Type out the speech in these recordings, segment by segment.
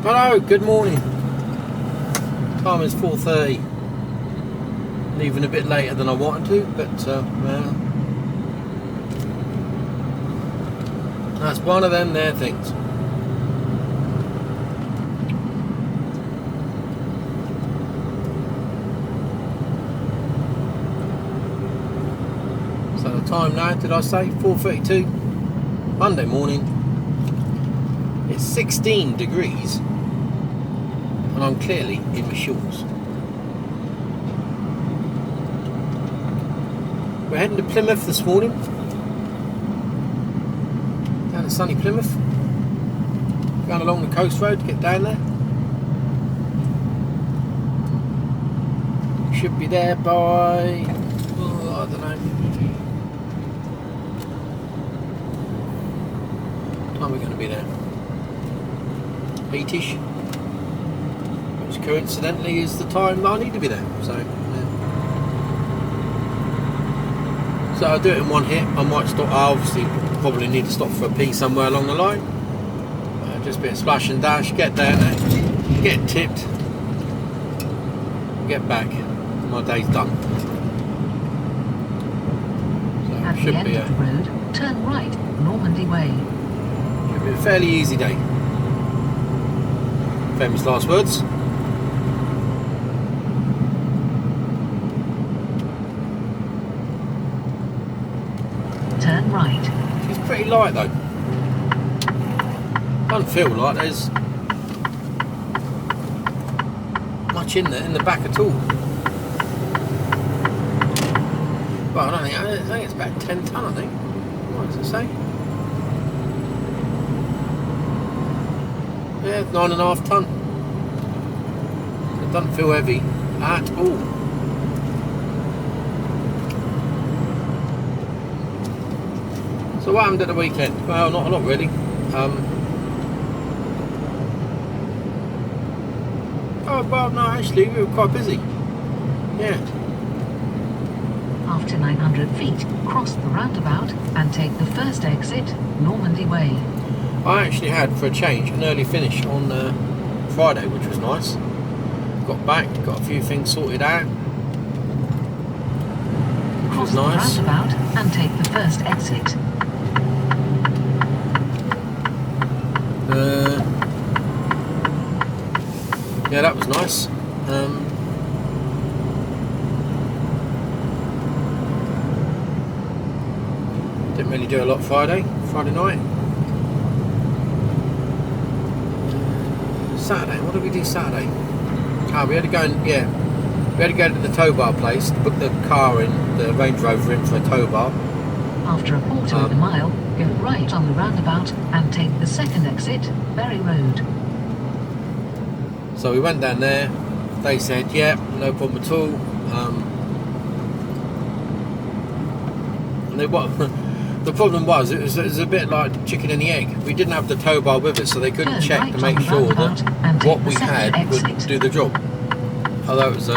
Hello, good morning. Time is 4:30. Leaving a bit later than I wanted to, but well, that's one of them there things. So the time now, did I say 4:32? Monday morning. It's 16 degrees. And I'm clearly in my shorts. We're heading to Plymouth this morning. Down to sunny Plymouth. Going along the coast road to get down there. Should be there by, oh, I don't know. What time are we going to be there? 8ish. Coincidentally is the time I need to be there, so yeah. So I'll do it in one hit. I might stop. I obviously probably need to stop for a pee somewhere along the line, just a bit of splash and dash, get there, get tipped, get back, my day's done. So at should the end be of the road, turn right, Normandy Way. Should be a fairly easy day. Famous last words. Turn right. It's pretty light though. Doesn't feel like there's much in the back at all. Well, I think it's about 10 tonne, I think. What does it say? Yeah, 9.5 tonne. It doesn't feel heavy at all. So what happened at the weekend? Well, not a lot really. Oh, well, no, actually, we were quite busy. Yeah. After 900 feet, cross the roundabout and take the first exit, Normandy Way. I actually had, for a change, an early finish on Friday, which was nice. Got back, got a few things sorted out. Which was nice. Cross the roundabout and take the first exit. Yeah, that was nice. Didn't really do a lot Friday night. Saturday, what did we do Saturday? We had to go and, we had to go to the tow bar place, book the car in, the Range Rover in for a tow bar. After a quarter of a mile, go right on the roundabout and take the second exit, Berry Road. So we went down there. They said, yeah, no problem at all. And they, the problem was, it was a bit like chicken and the egg. We didn't have the tow bar with us, so they couldn't check right to make sure that what we had would do the job. Although it was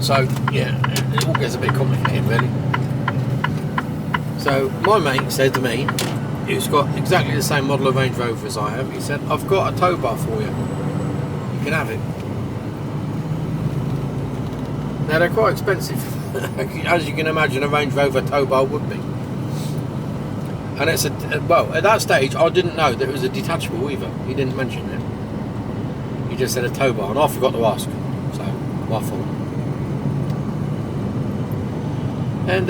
so yeah, it all gets a bit complicated really. So my mate said to me, who's got exactly the same model of Range Rover as I have, he said, I've got a tow bar for you. You can have it. Now they're quite expensive, as you can imagine a Range Rover tow bar would be. And it's well, at that stage I didn't know that it was a detachable either. He didn't mention it. He just said a tow bar, and I forgot to ask. So, my fault. And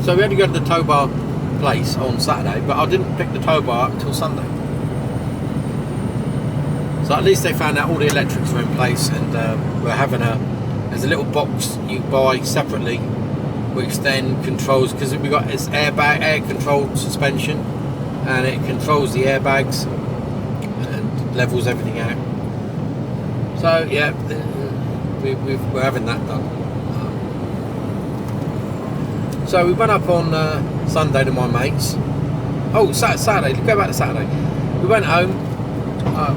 so we had to go to the tow bar place on Saturday, but I didn't pick the tow bar up until Sunday. So at least they found out all the electrics were in place, and we're having there's a little box you buy separately, which then controls, because we got this air controlled suspension, and it controls the airbags and levels everything out. So yeah, we're having that done. So we went up on Sunday to my mates. Oh, Saturday. Go back to Saturday. We went home.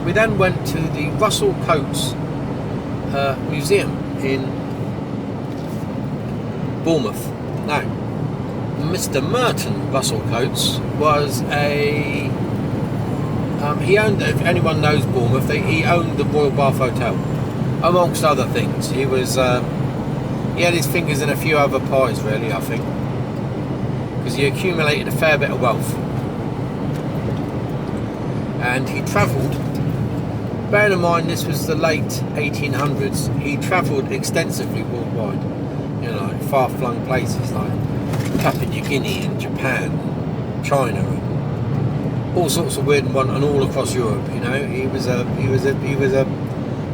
We then went to the Russell Coates Museum in Bournemouth. No, Mr. Merton Russell Coates was a he owned, if anyone knows Bournemouth, he owned the Royal Bath Hotel, amongst other things. He was he had his fingers in a few other pies, really, I think, because he accumulated a fair bit of wealth. And he travelled, bearing in mind this was the late 1800s, he travelled extensively worldwide, you know, like far-flung places like Papua New Guinea and Japan, China, and all sorts of weird and all across Europe. You know,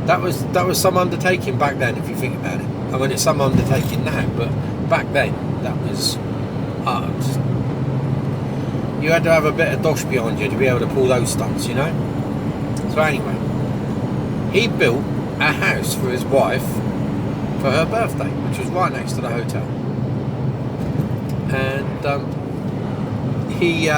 that was some undertaking back then, if you think about it. I mean, it's some undertaking now, but back then that was you had to have a bit of dosh behind you to be able to pull those stunts, you know. So anyway, he built a house for his wife for her birthday, which was right next to the hotel. And he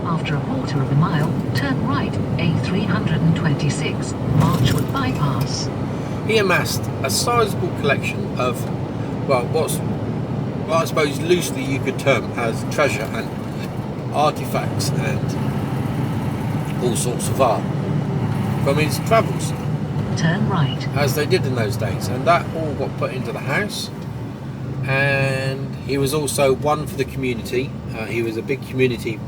after a quarter of a mile, turn right, A326, Marchwood Bypass. He amassed a sizable collection of, well, I suppose loosely you could term as treasure and artifacts and all sorts of art from his travels. Turn right. As they did in those days, and that all got put into the house. And he was also one for the community. He was a big community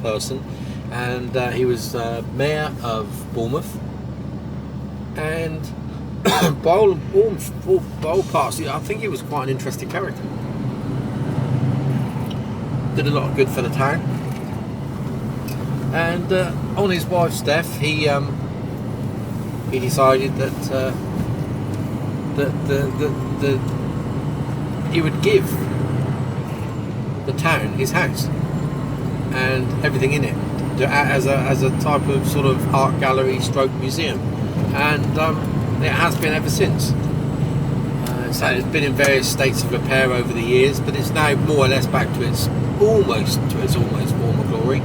person, and he was mayor of Bournemouth. And by all parts, I think he was quite an interesting character. Did a lot of good for the town. And on his wife's death, he decided that he would give the town his house and everything in it as a type of sort of art gallery stroke museum, and it has been ever since. So it's been in various states of repair over the years, but it's now more or less back to its almost former glory.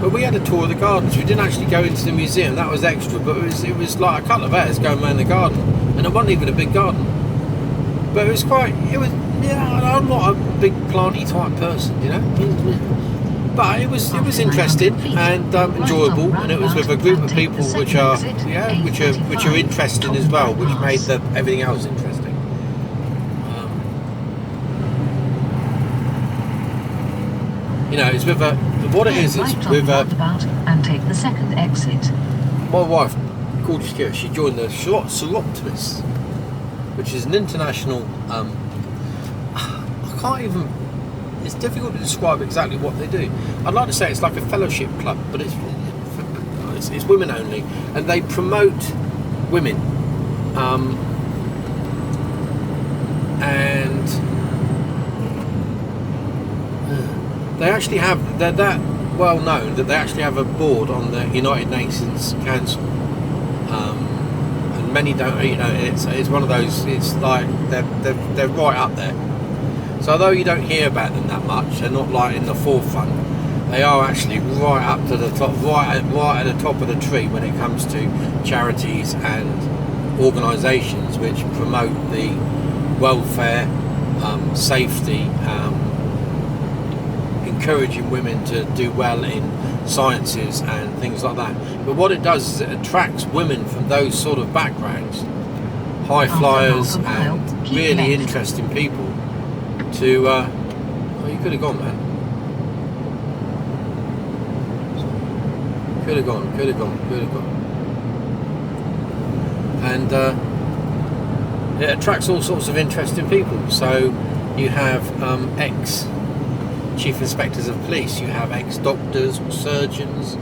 But we had a tour of the gardens. We didn't actually go into the museum, that was extra, but it was like a couple of hours going around the garden, and it wasn't even a big garden. But I'm not a big planty type person, you know. But it was interesting and enjoyable, and it was with a group of people which are interesting as well, which made everything else interesting. You know, it's with a and take the second exit. My wife, gorgeous girl, she joined the Seroptimus, which is an international. It's difficult to describe exactly what they do. I'd like to say it's like a fellowship club, but it's women only, and they promote women, and they actually have. They're that well known that they actually have a board on the United Nations Council. And many don't. You know, it's one of those. It's like they're right up there. So although you don't hear about them that much, they're not like in the forefront. They are actually right up to the top, right at the top of the tree when it comes to charities and organisations which promote the welfare, safety, encouraging women to do well in sciences and things like that. But what it does is it attracts women from those sort of backgrounds, high flyers and really interesting people. To oh, you could have gone, man. Could have gone. And it attracts all sorts of interesting people. So you have ex-chief inspectors of police, you have ex-doctors or surgeons.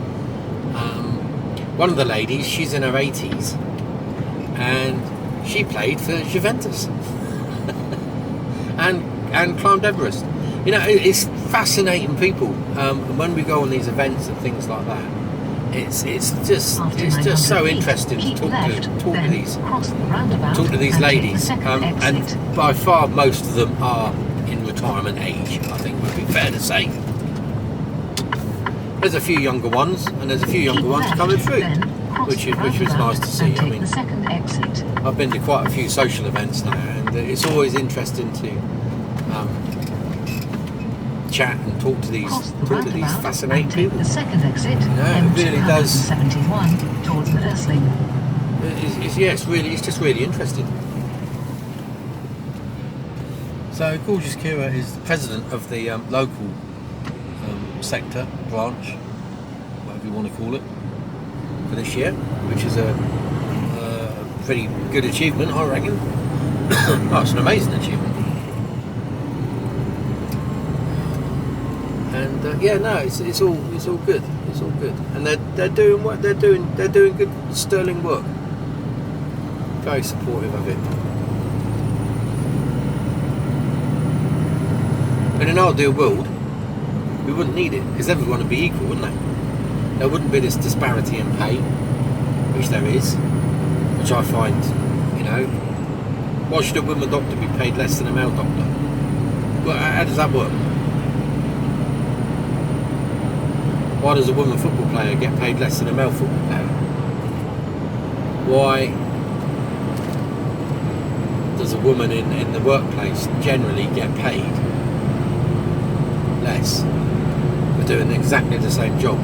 One of the ladies, she's in her 80s, and she played for Juventus. and climbed Everest. You know, it's fascinating people. When we go on these events and things like that, it's just so interesting to talk to these ladies. And by far most of them are in retirement age, I think would be fair to say. There's a few younger ones, and there's a few younger ones coming through, which was nice to see. I mean, I've been to quite a few social events now, and it's always interesting to chat and talk to these Cross the roundabout fascinating and take people. the second exit, Yeah, it really does. M271 towards Nursling. It's just really interesting. So Gorgeous Kira is the president of the local sector branch, whatever you want to call it, for this year, which is a pretty good achievement, I reckon. Oh, it's an amazing achievement. And it's all good. It's all good, and they're doing what they're doing. They're doing good, sterling work. Very supportive of it. In an ideal world, we wouldn't need it because everyone would be equal, wouldn't they? There wouldn't be this disparity in pay, which there is, which I find, why should a woman doctor be paid less than a male doctor? Well, how does that work? Why does a woman football player get paid less than a male football player? Why does a woman in the workplace generally get paid less for doing exactly the same job?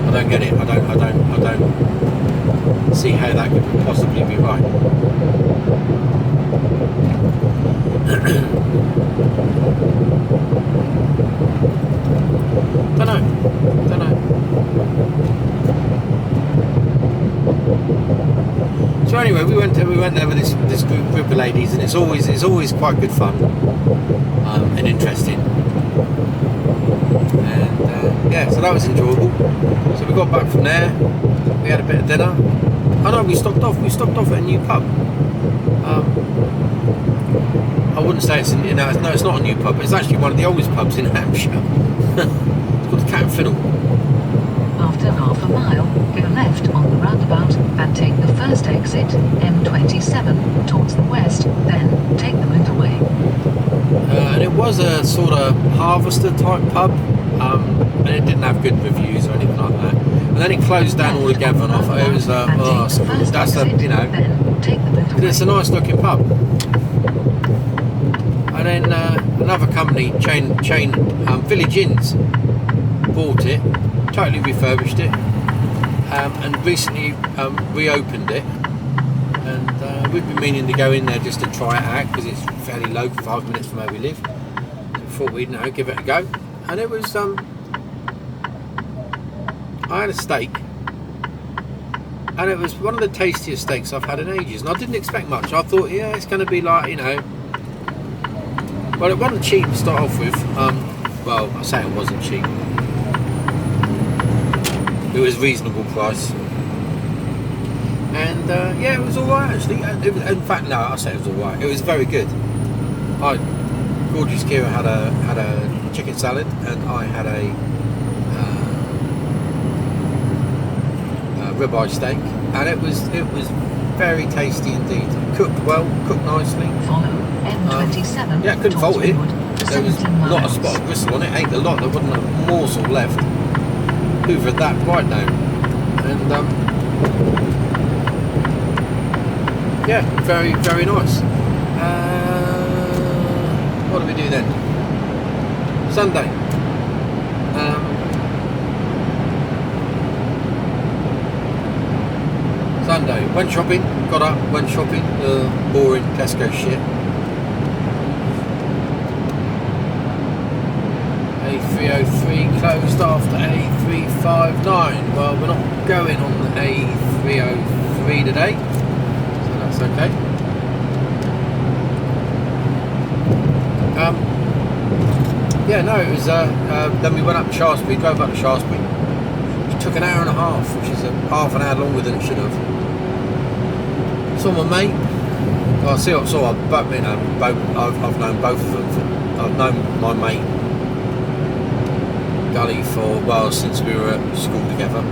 I don't get it. I don't see how that could possibly be right. Don't know. So anyway, we went there with this group of ladies, and it's always quite good fun and interesting. And so that was enjoyable. So we got back from there. We had a bit of dinner. Oh no, we stopped off at a new pub. I wouldn't say it's it's not a new pub. It's actually one of the oldest pubs in Hampshire. It's called the Cat and Fiddle. After half a mile, go left on the roundabout and take the first exit, M27, towards the west, then take the motorway. And it was a sort of harvester type pub, and it didn't have good reviews or anything like that. And then it closed down altogether, and I thought it was it's a nice looking pub. And then another company, chain Village Inns, bought it, totally refurbished it, and recently reopened it. And we've been meaning to go in there just to try it out because it's fairly local, 5 minutes from where we live. So thought we'd give it a go. And it was I had a steak, and it was one of the tastiest steaks I've had in ages. And I didn't expect much. I thought, it's going to be like, well, it wasn't cheap to start off with. Well, I say it wasn't cheap. It was reasonable price. And it was alright actually. In fact, no, I say it was alright. It was very good. Gorgeous Kira had a chicken salad, and I had a ribeye steak, and it was very tasty indeed. Cooked well, cooked nicely. Follow M27. Couldn't fault it. There was not a spot of gristle on it. Ate a lot. There wasn't a morsel left. Hoovered that right down. And very, very nice. What do we do then? Sunday. Sunday. Went shopping. Got up. Went shopping. Boring Tesco shit. A303 closed after A359. Well, we're not going on the A303 today, so that's okay. It was. Then we went up to Shaftesbury, drove up to Shaftesbury. It took an hour and a half, which is half an hour longer than it should have. Saw my mate. I've known both of them. I've known my mate Gully since we were at school together.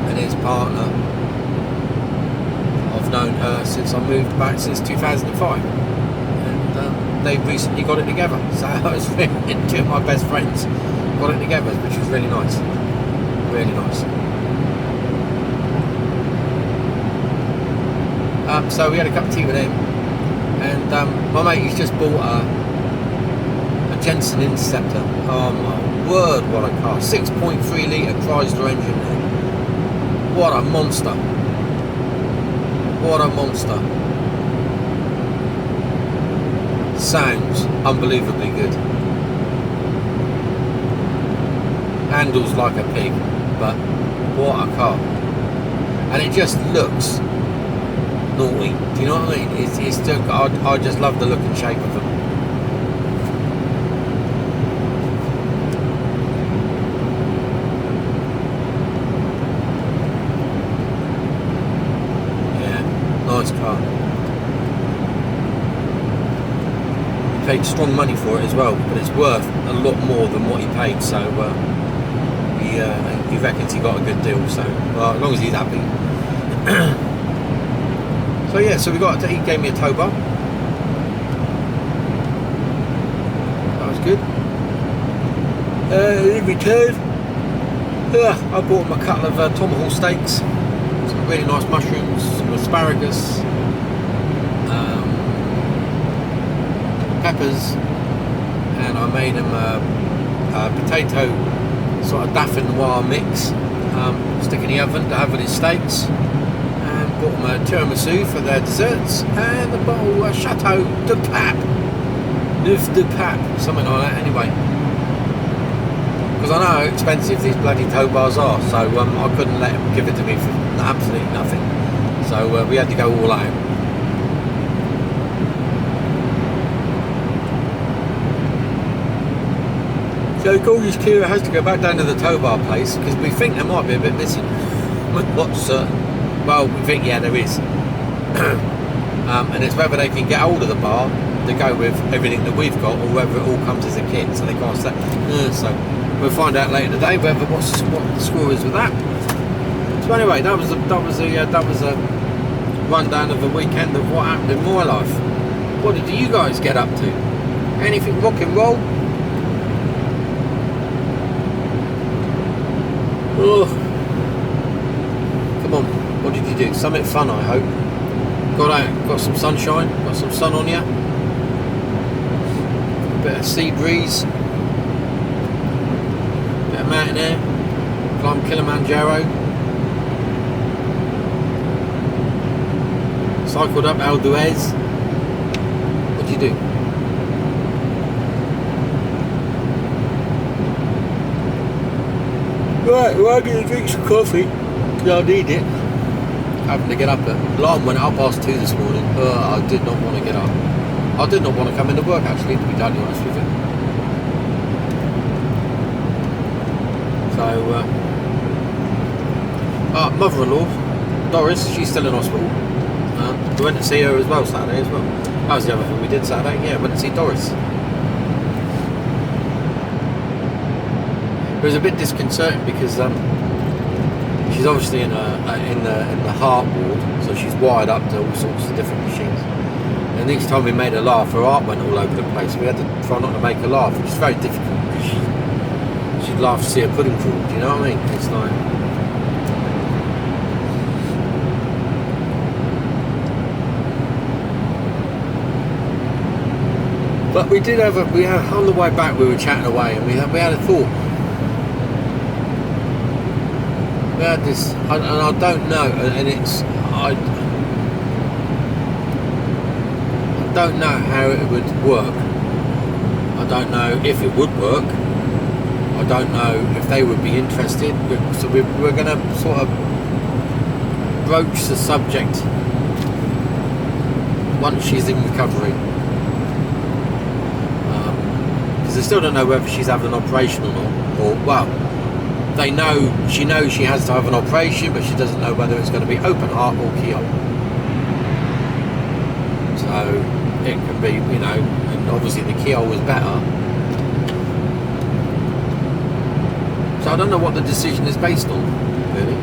And his partner, I've known her since I moved back since 2005. And they recently got it together. So I was two of my best friends got it together, which was really nice. Really nice. So we had a cup of tea with him, and my mate he's just bought a Jensen Interceptor. Oh my word, what a car! 6.3 litre Chrysler engine there. What a monster! What a monster! Sounds unbelievably good. Handles like a pig, but what a car! And it just looks naughty. Do you know what I mean? It's still, I just love the look and shape of them. Yeah, nice car. He paid strong money for it as well, but it's worth a lot more than what he paid. So he reckons he got a good deal. So well, as long as he's happy. So yeah, so he gave me a tow bar. That was good. In return, I bought him a couple of tomahawk steaks, some really nice mushrooms, some asparagus, peppers, and I made him a potato sort of dauphinoise mix, stick in the oven to have with his steaks. Bought them a tiramisu for their desserts and a bottle of Chateau de Pape, Neuf de Pape, something like that. Anyway, because I know how expensive these bloody tow bars are, so I couldn't let him give it to me for absolutely nothing. So we had to go all out. So Gorgeous Kira has to go back down to the tow bar place because we think there might be a bit missing. We're not certain. Well, we think, yeah, there is. And it's whether they can get hold of the bar to go with everything that we've got, or whether it all comes as a kit, so they can't say. So we'll find out later today what the score is with that. So anyway, that was a rundown of a weekend of what happened in my life. What did you guys get up to? Anything rock and roll? Oh, come on. What did you do? Something fun, I hope. Got out, got some sunshine, got some sun on you. A bit of sea breeze. A bit of mountain air. Climbed Kilimanjaro. Cycled up Al Duez. What did you do? Right, we're going to drink some coffee. Yeah, I need it. Having to get up at alarm went at 2:30 this morning. I did not want to get up. I did not want to come into work actually, to be totally honest with you. So mother-in-law Doris, she's still in hospital. We went to see her as well Saturday as well. That was the other thing we did Saturday. Yeah, went to see Doris. It was a bit disconcerting because she's obviously in the heart ward, so she's wired up to all sorts of different machines. And each time we made her laugh, her heart went all over the place. We had to try not to make her laugh, which is very difficult because she'd laugh to see her pudding crawl. Do you know what I mean? It's like. But we did have on the way back we were chatting away, and we had a thought. We had this, and I don't know, and I don't know how it would work. I don't know if it would work. I don't know if they would be interested. So we're going to sort of broach the subject once she's in recovery. Because they still don't know whether she's having an operation or not. Or, well, she knows she has to have an operation, but she doesn't know whether it's going to be open heart or keyhole. So it can be, and obviously the keyhole was better. So I don't know what the decision is based on, really.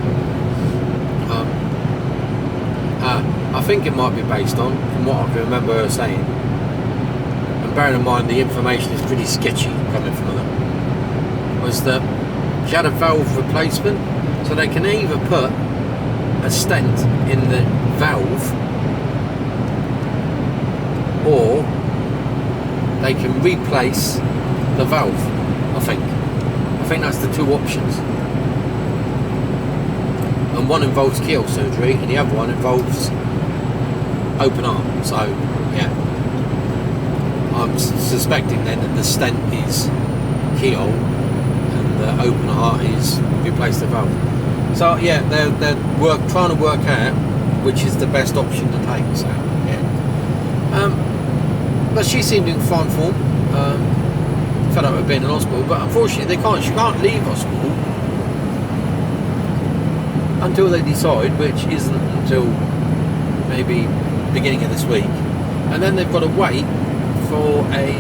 I think it might be based on, from what I can remember her saying, and bearing in mind the information is pretty sketchy coming from her, was that she had a valve replacement, so they can either put a stent in the valve or they can replace the valve. I think that's the two options. And one involves keyhole surgery, and the other one involves open heart. So yeah, I'm suspecting then that the stent is keyhole and the open heart is replace the valve. So yeah, they're trying to work out which is the best option to take. So yeah, but she seemed in fine form. Fed up with being in hospital, but unfortunately she can't leave hospital until they decide, which isn't until maybe beginning of this week, and then they've got to wait for a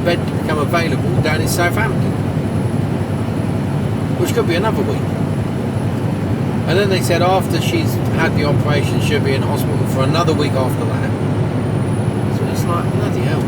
bed to become available down in Southampton, which could be another week. And then they said after she's had the operation she'll be in hospital for another week after that. So it's like, bloody hell.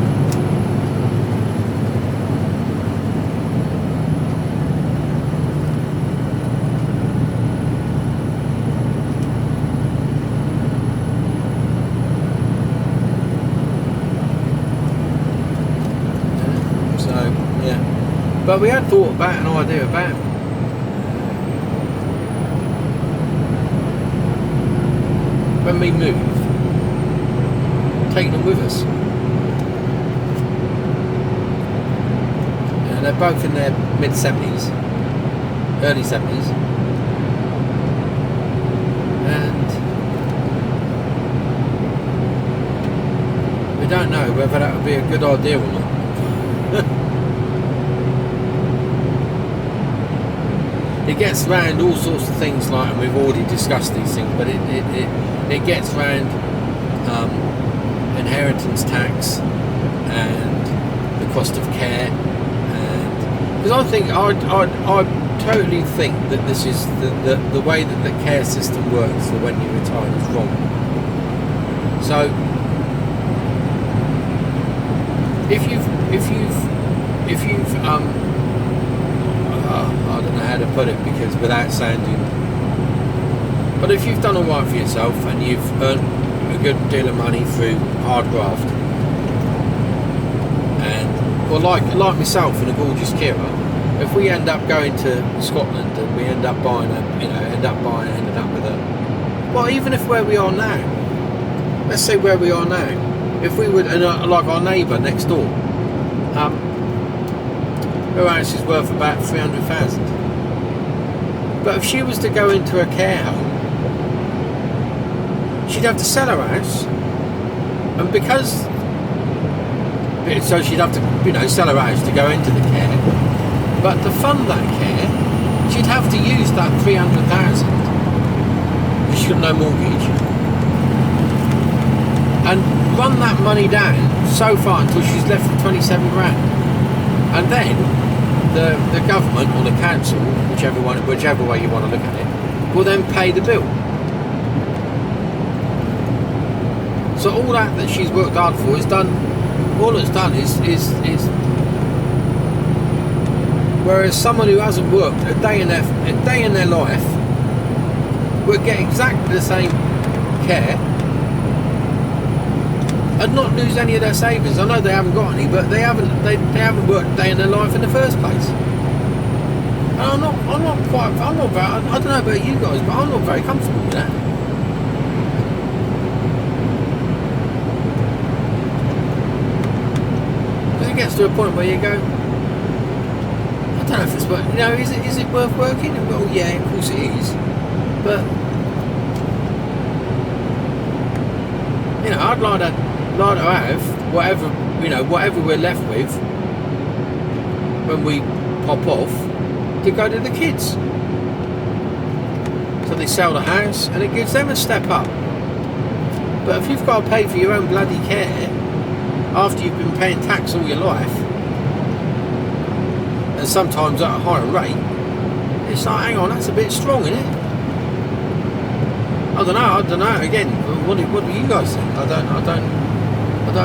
But we had thought about an idea about when we move, taking them with us. And they're both in their mid-70s, early 70s, and we don't know whether that would be a good idea or not. It gets round all sorts of things, like, and we've already discussed these things, but it gets round inheritance tax and the cost of care, and because I think I totally think that this is the way that the care system works for when you retire is wrong. So if you've I don't know how to put it, because without sounding, but if you've done all right for yourself and you've earned a good deal of money through hard graft, and well, like myself and a gorgeous Kira, if we end up going to Scotland and we end up buying ended up with a, well, even if where we are now, let's say where we are now, if we would, like our neighbour next door, her house is worth about 300,000. But if she was to go into a care home, she'd have to sell her house, and so she'd have to, sell her house to go into the care. But to fund that care, she'd have to use that 300,000. She's got no mortgage, and run that money down so far until she's left with 27 grand, and then the government or the council, whichever way you want to look at it, will then pay the bill. So all that she's worked hard for is done. All it's done is whereas someone who hasn't worked a day in their life will get exactly the same care and not lose any of their savings. I know they haven't got any, but they haven't worked a day in their life in the first place. And I don't know about you guys, but I'm not very comfortable with that. Because it gets to a point where you go, I don't know if it's worth, is it worth working? Well, yeah, of course it is, but I'd like to have whatever we're left with when we pop off to go to the kids. So they sell the house and it gives them a step up. But if you've got to pay for your own bloody care after you've been paying tax all your life, and sometimes at a higher rate, it's like, hang on, that's a bit strong, isn't it? I don't know. Again, what do you guys think? I don't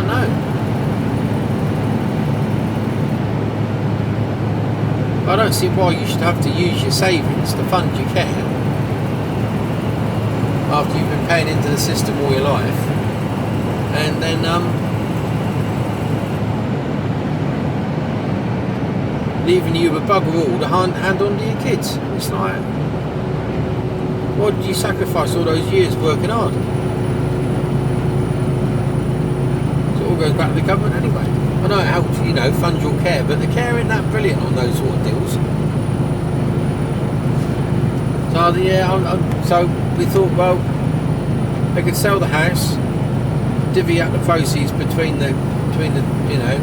know. I don't see why you should have to use your savings to fund your care after you've been paying into the system all your life, and then leaving you with bugger all to hand on to your kids. It's like, why did you sacrifice all those years working hard? So it all goes back to the government anyway. I know it helps, you know, fund your care, but the care ain't that brilliant on those sort of deals. So yeah, so we thought, well, they could sell the house, divvy up the proceeds between the you know,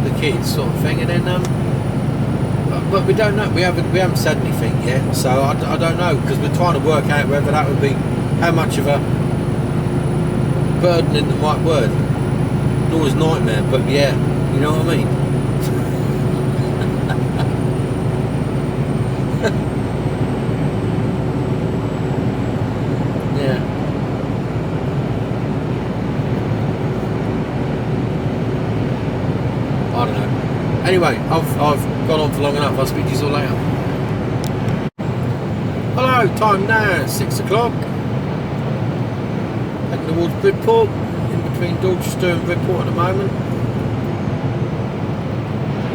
the kids sort of thing, and then but we don't know. We haven't said anything yet, so I don't know, because we're trying to work out whether that would be how much of a burden in the right word. Always nightmare, but yeah, you know what I mean. Yeah. I don't know. Anyway, I've gone on for long enough. I'll speak to you all later. Hello, time now 6 o'clock. Heading towards Bridport, in between Dorchester and Bridport at the moment.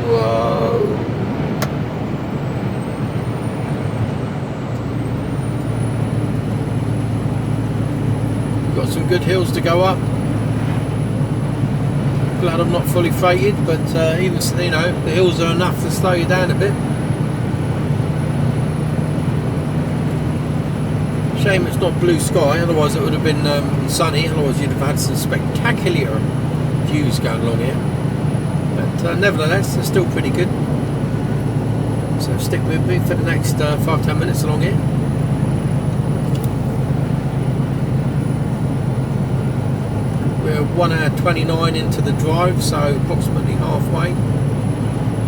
Whoa! Got some good hills to go up. Glad I'm not fully freighted, but even, you know, the hills are enough to slow you down a bit. Shame it's not blue sky, otherwise it would have been sunny, otherwise you'd have had some spectacular views going along here. But nevertheless, they're still pretty good. So stick with me for the next 5-10 minutes along here. We're 1 hour 29 into the drive, so approximately halfway,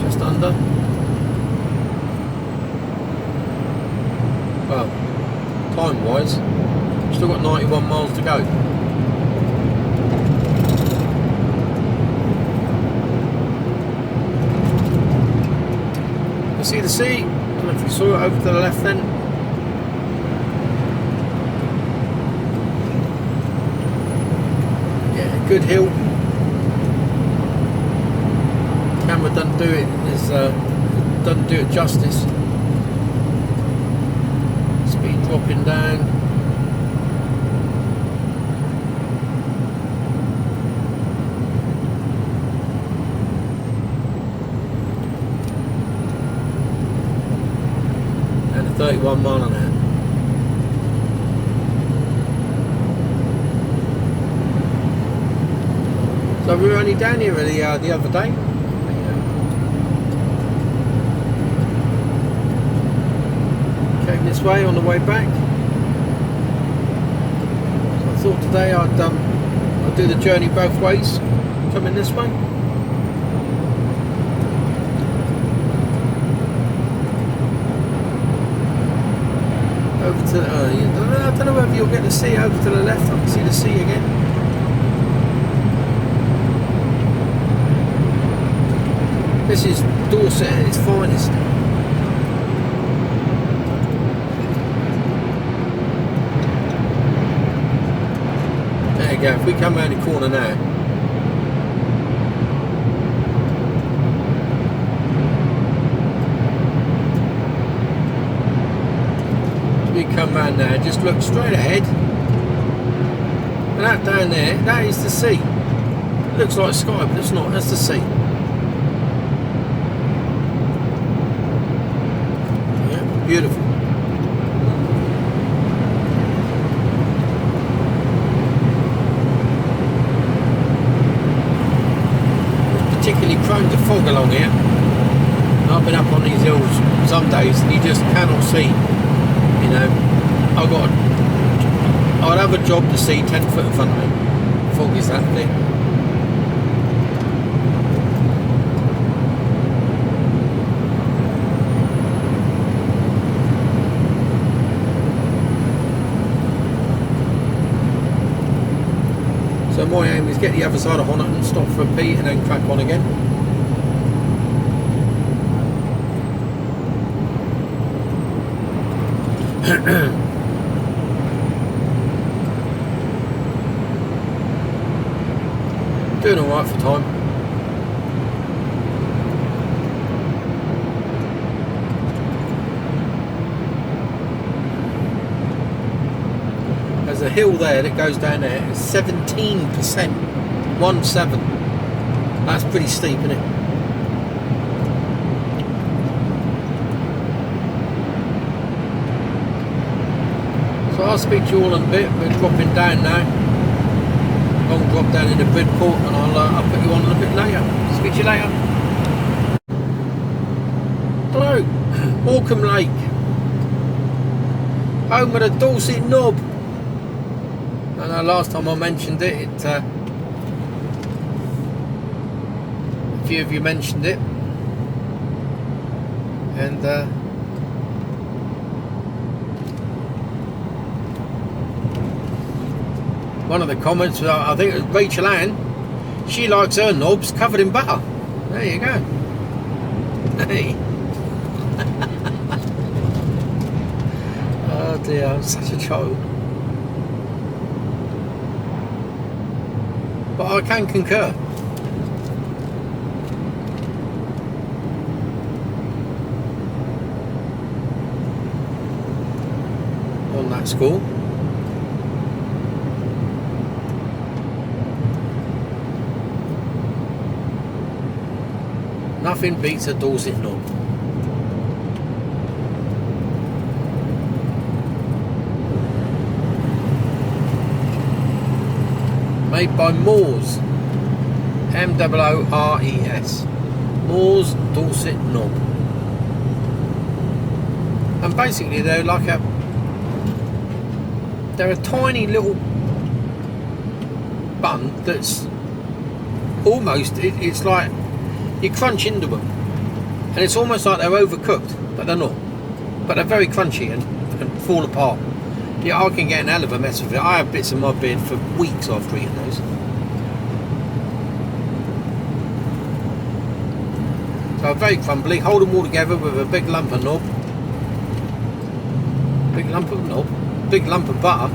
just under. Well, time wise, still got 91 miles to go. You see the sea? I don't know if you saw it over to the left then. Good hill. Camera doesn't do it. Doesn't do it justice. Speed dropping down. And a 31 mile an hour. So we were only down here really the other day. Came this way on the way back. So I thought today I'd do the journey both ways, coming this way. Over to I don't know whether you'll get to see over to the left. I can see the sea again. This is Dorset at its finest. There you go, if we come round the corner now. We come round there, just look straight ahead. And that down there, that is the sea. It looks like sky, but it's not, that's the sea. Beautiful. It's particularly prone to fog along here. I've been up on these hills some days and you just cannot see. You know, I'd have a job to see 10 foot in front of me. Fog is that thick. So my aim is get the other side of Honiton, stop for a pee and then crack on again. Doing alright for time. a hill there that goes down there. It's 17%. 1-7. That's pretty steep, isn't it? So I'll speak to you all in a bit. We're dropping down now. Long drop down in the Bridport, and I'll put you on a little bit later. Speak to you later. Hello, Morecambe Lake, home of the Dorset knob. I know last time I mentioned it, a few of you mentioned it, and one of the comments, I think it was Rachel Ann, she likes her knobs covered in butter. There you go. Hey. Oh dear, I'm such a child. But I can concur. On that score. Nothing beats a Dorset knob. Made by Moores, Moores, Moores Dorset knob. And basically they're like they're a tiny little bun that's almost, it's like you crunch into them, and it's almost like they're overcooked, but they're not. But they're very crunchy and fall apart. Yeah, I can get an hell of a mess with it. I have bits of my beard for weeks after eating those. So very crumbly. Hold them all together with a big lump of knob. Big lump of knob. Big lump of butter.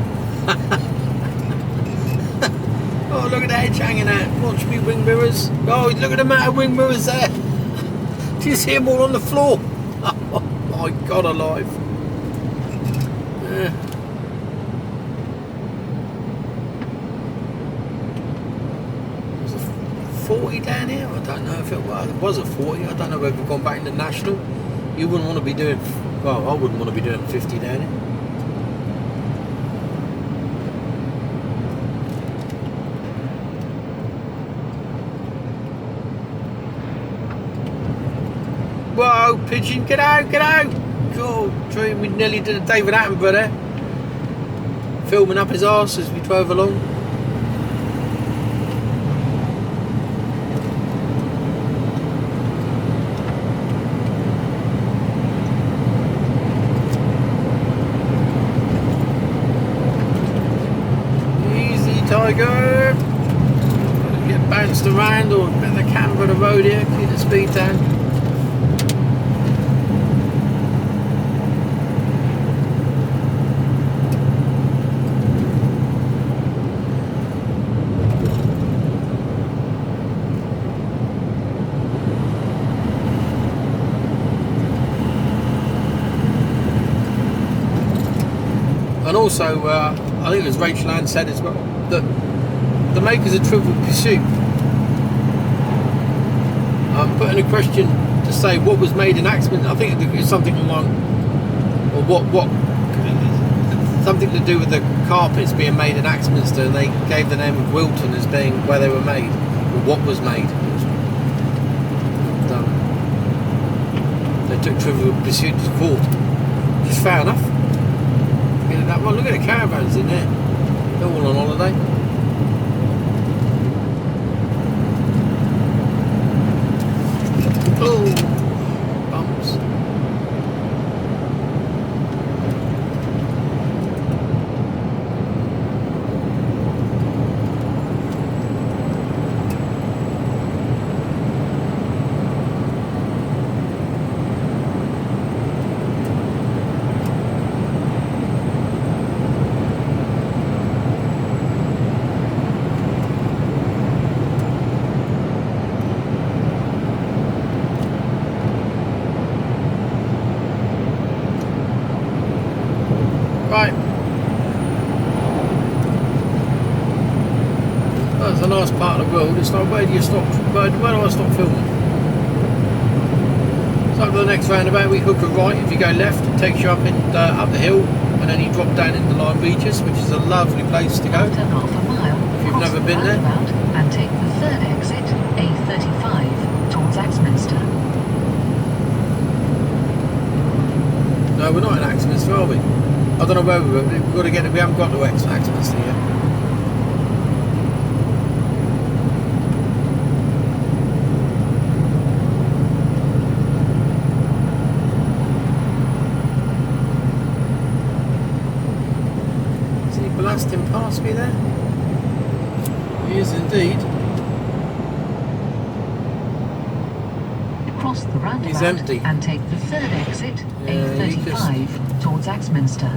Oh, look at the edge hanging out. Watch me wing mirrors. Oh, look at the amount of wing mirrors there. Do you see them all on the floor? Oh my God alive. Yeah. 40 down here? I don't know if it was a 40. I don't know whether we've gone back into national. You wouldn't want to be doing, well, I wouldn't want to be doing 50 down here. Whoa, pigeon, get out, get out! God, we nearly did a David Attenborough there. Filming up his arse as we drove along. Tiger, get bounced around or get the camber of the road here, keep the speed down. And also, I think as Rachel Ann said as well, that the makers of Trivial Pursuit putting a question to say what was made in Axminster. I think it's something along, or what something to do with the carpets being made in Axminster, and they gave the name of Wilton as being where they were made, or what was made. And, they took Trivial Pursuit to court, which is fair enough. That one, look at the caravans in there. They're all on holiday. Oh, bumps. Right. That's a nice part of the world. It's like, where do you stop? Where do I stop filming? So up to the next roundabout, we hook a right. If you go left, it takes you up the hill, and then you drop down into Lyme Beaches, which is a lovely place to go. After half a mile, If you've never been there. And take the third exit, A35, towards Axminster. No, we're not in Axminster, are we? I don't know where we were. We've got to get. We haven't got to Axminster yet. Is he blasting past me there? He is indeed. Cross the roundabout He's empty. and take the third exit, Yeah, A35, towards Axminster.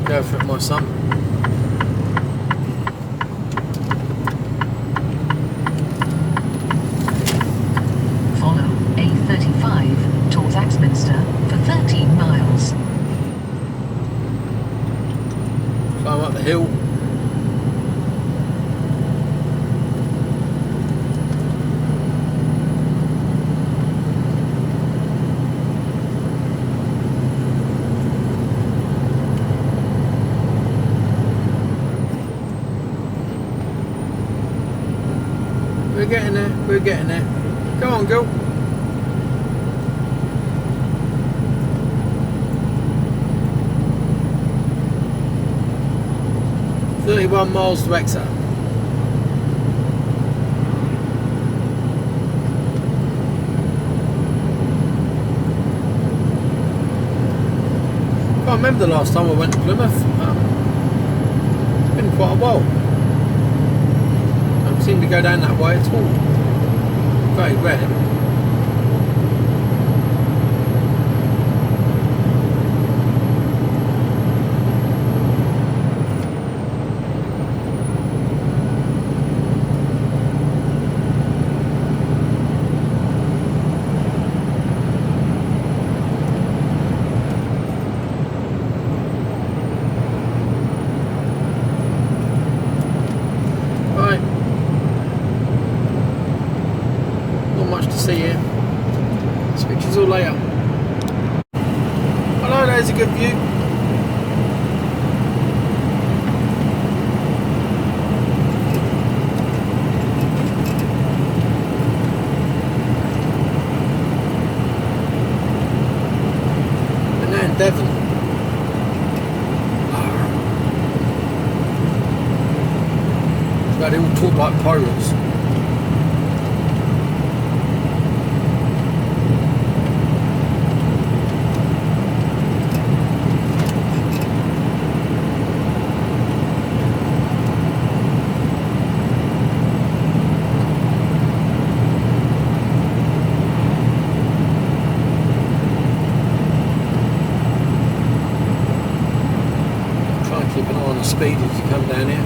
Go for it, my son. Follow A35 towards Axminster for 13 miles. Climb up the hill. We're getting there, we're getting there. Go on, go. "31 miles to Exeter." Can't remember the last time I went to Plymouth. It's been quite a while. Don't seem to go down that way at all. Very rare. Right. Not much to see here. Speak to you all later. Hello, there's a good view. And now in Devon. They all talk like pirates. Try and keep an eye on the speed as you come down here.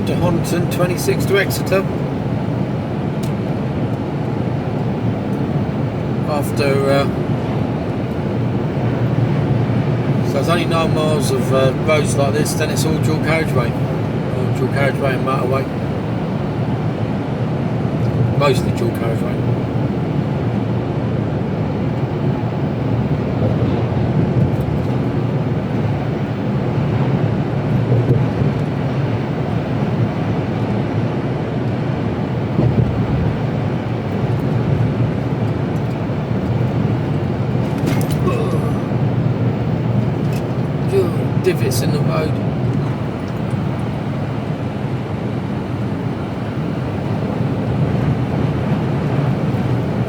To Honiton, 26 to Exeter. After so there's only 9 miles of roads like this, then it's all dual carriageway, or dual carriageway and motorway. Mostly dual carriageway. Divots in the road.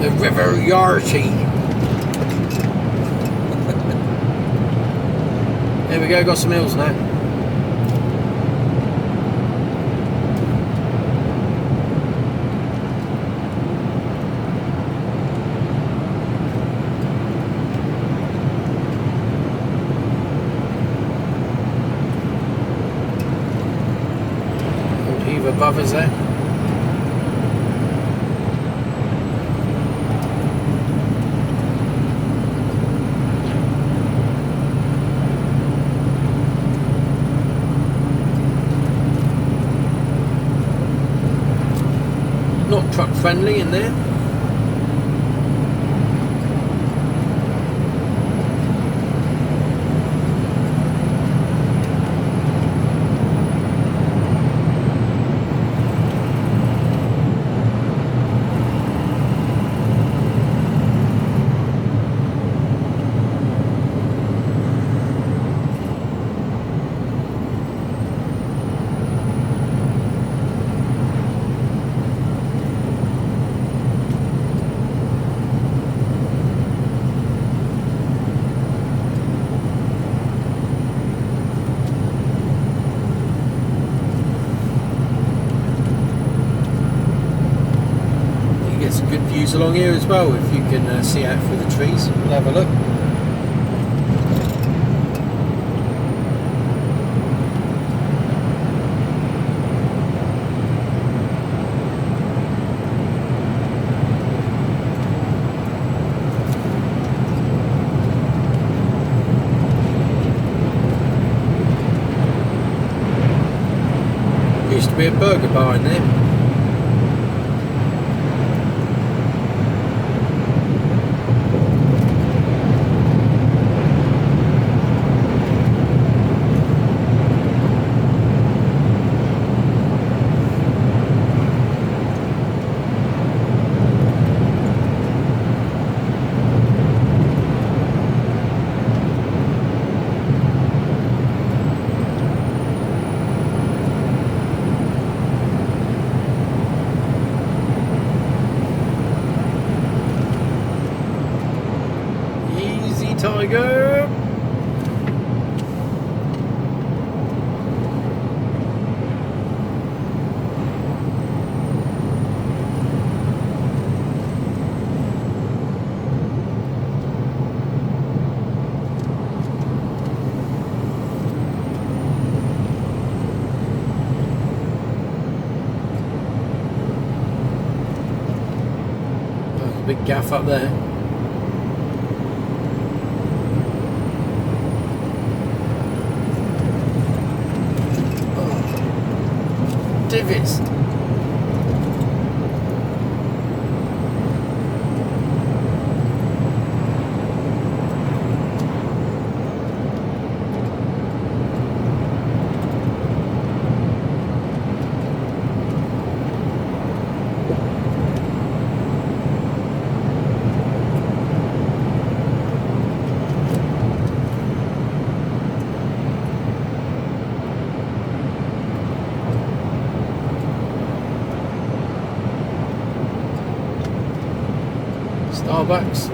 The River Yarty. There we go, got some hills now. others there. Not truck friendly in there. Good views along here as well if you can see out through the trees. We'll have a look. Used to be a burger bar in there. Tiger. There's a big gaff up there. Divots. Starbucks.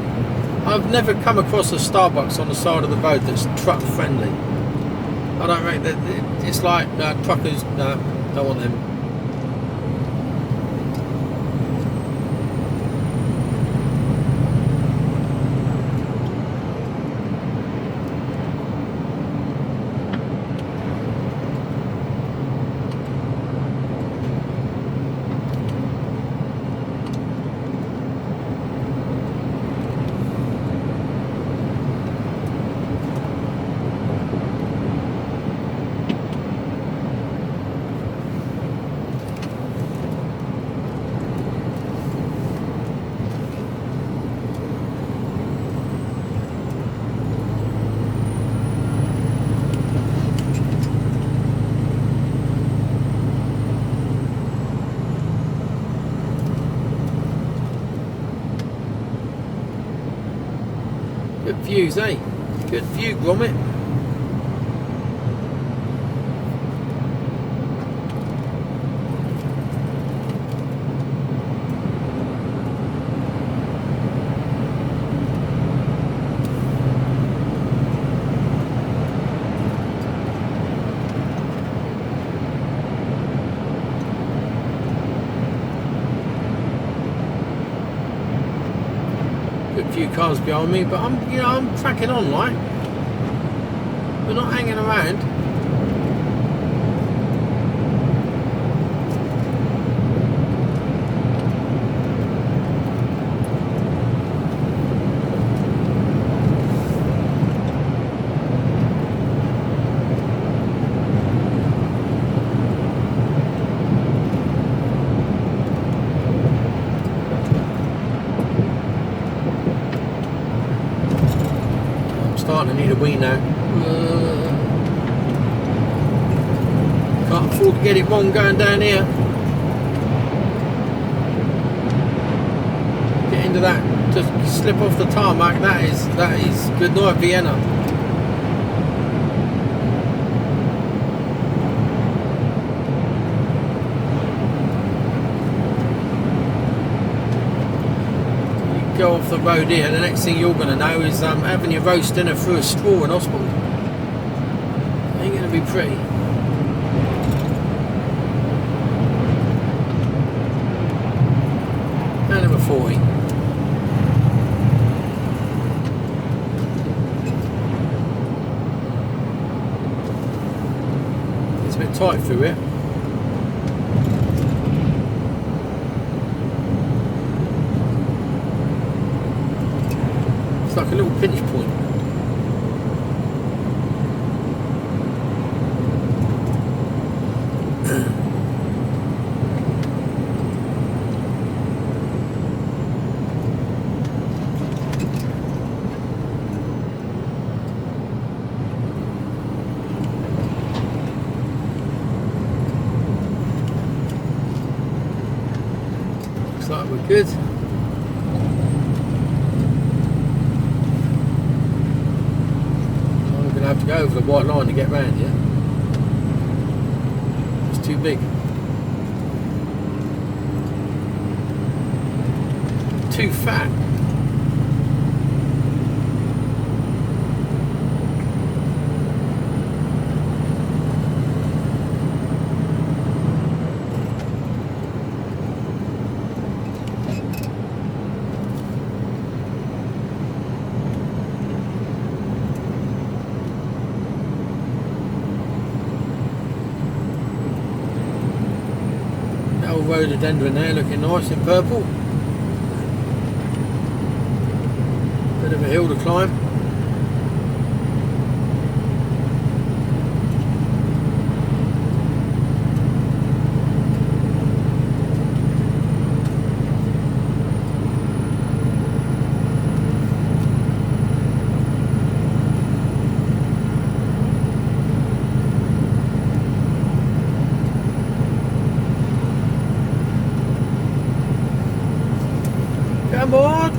I've never come across a Starbucks on the side of the road that's truck friendly. I don't think that it's like truckers. No, don't want them. Good views, eh? Good view, Gromit. Few cars behind me, but I'm tracking on, right? We're not hanging around. starting to need a wee now. Can't afford to get it wrong going down here. Get into that, just slip off the tarmac. That is good night Vienna. Go off the road here, the next thing you're going to know is having your roast dinner through a straw in hospital. Ain't going to be pretty. And number 40. It's a bit tight through here. Like a little pinch point. Looks like we're good. I have to go over the white line to get round here. It's too big. Too fat. Rhododendron there looking nice in purple. Bit of a hill to climb. Come on!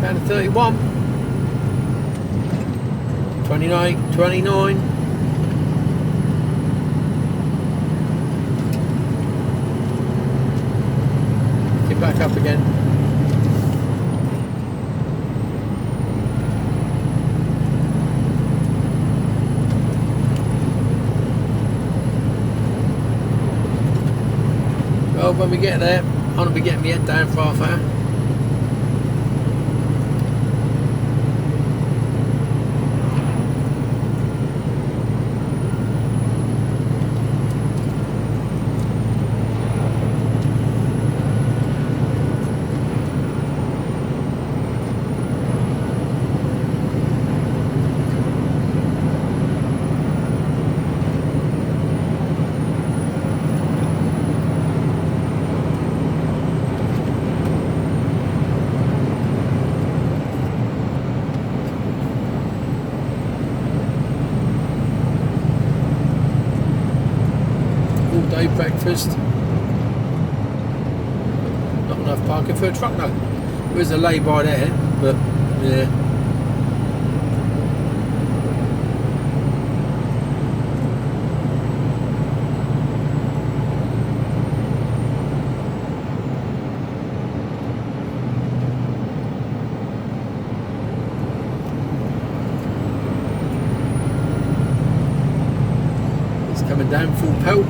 Down to 31. 29, 29. Get back up again. Well, when we get there, I'm going to be getting my head down for half hour. Day breakfast. Not enough parking for a truck though. There is a lay-by there, but yeah. It's coming down full pelt.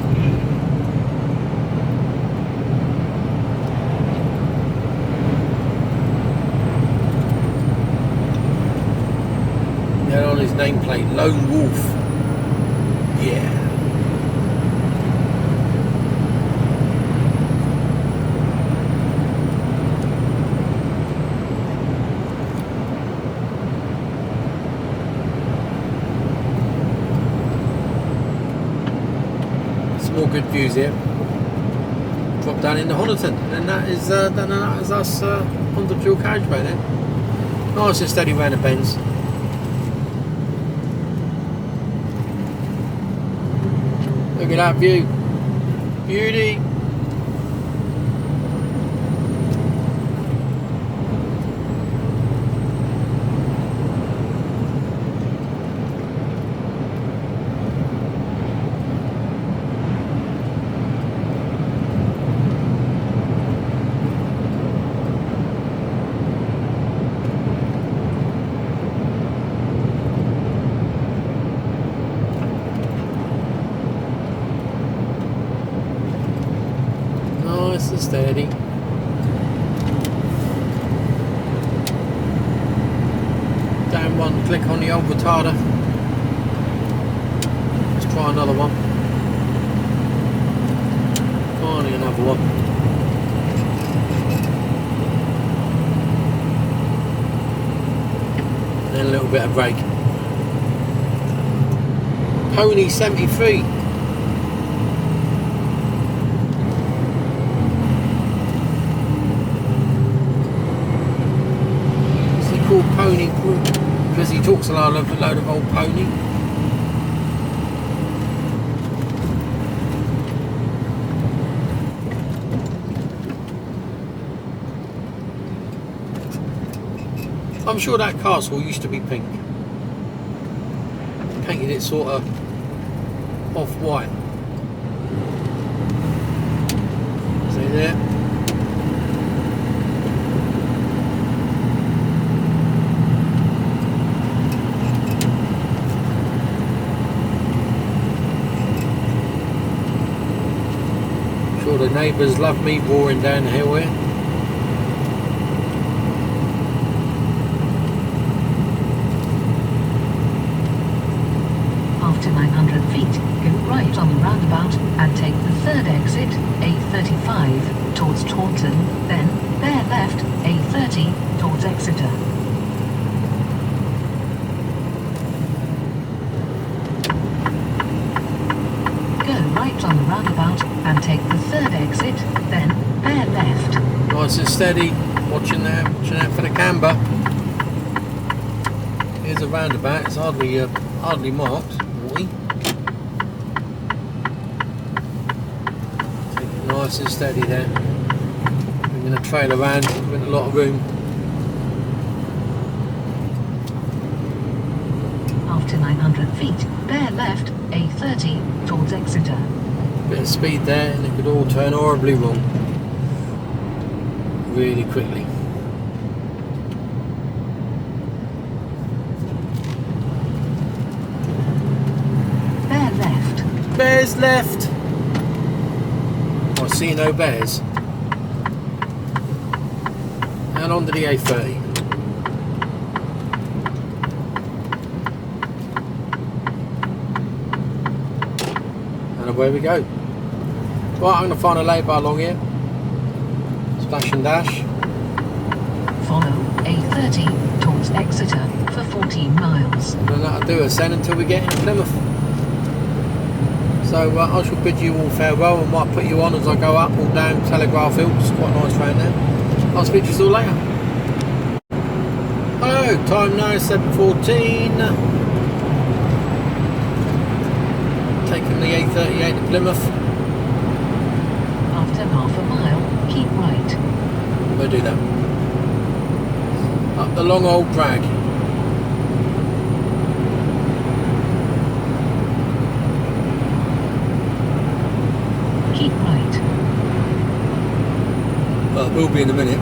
On his nameplate, Lone Wolf. Yeah. Some more good views here. Drop down into Honiton, and that is us on the dual carriageway then. Nice and steady round the bends. Look at that view. Beauty. Nice and steady. Down one, click on the old retarder. Let's try another one. Finally another one. Then a little bit of brake. Pony 73. Called Pony because he talks a load of old pony. I'm sure that castle used to be pink. Painted it sort of off-white. See there? Sure the neighbours love me roaring down the hill here. After 900 feet, go right on the roundabout and take the third exit, A35, towards Taunton, then bear left, A30, towards Exeter. Go right on the roundabout and take the third exit, then bear left. Nice and steady, watching out for the camber. Here's a roundabout, it's hardly marked. Take it nice and steady there. We're going to trail around with a lot of room. After 900 feet, bear left, A30, towards Exeter. Bit of speed there and it could all turn horribly wrong really quickly. Bear left. Bears left. I see no bears. And on to the A30. And away we go. Right, I'm going to find a lay-by along here. Splash and dash. Follow A30 towards Exeter for 14 miles. And then that'll do us then until we get into Plymouth. So I shall bid you all farewell and might put you on as I go up or down Telegraph Hill. It's quite nice round there. I'll speak to you all later. Hello, time now 7:14. Taking the A38 to Plymouth. After half a mile, keep right. We'll do that. Up the long old drag. Keep right. Well, it will be in a minute.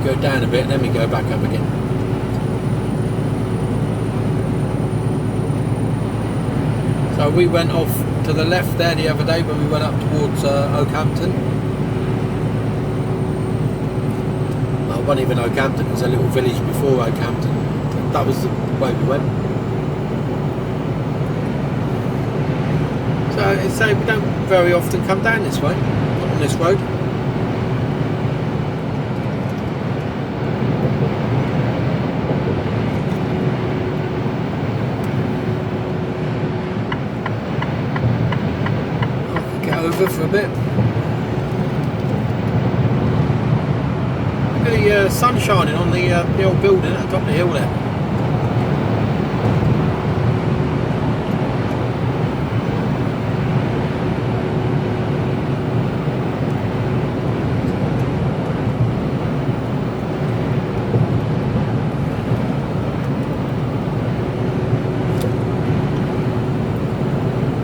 Go down a bit, then we go back up again. So we went off to the left there the other day when we went up towards Oakhampton. Well, it wasn't even Oakhampton, it was a little village before Oakhampton. That was the way we went. So we don't very often come down this way, not on this road. I could get over for a bit. at the sun shining on the old building at the top of the hill there.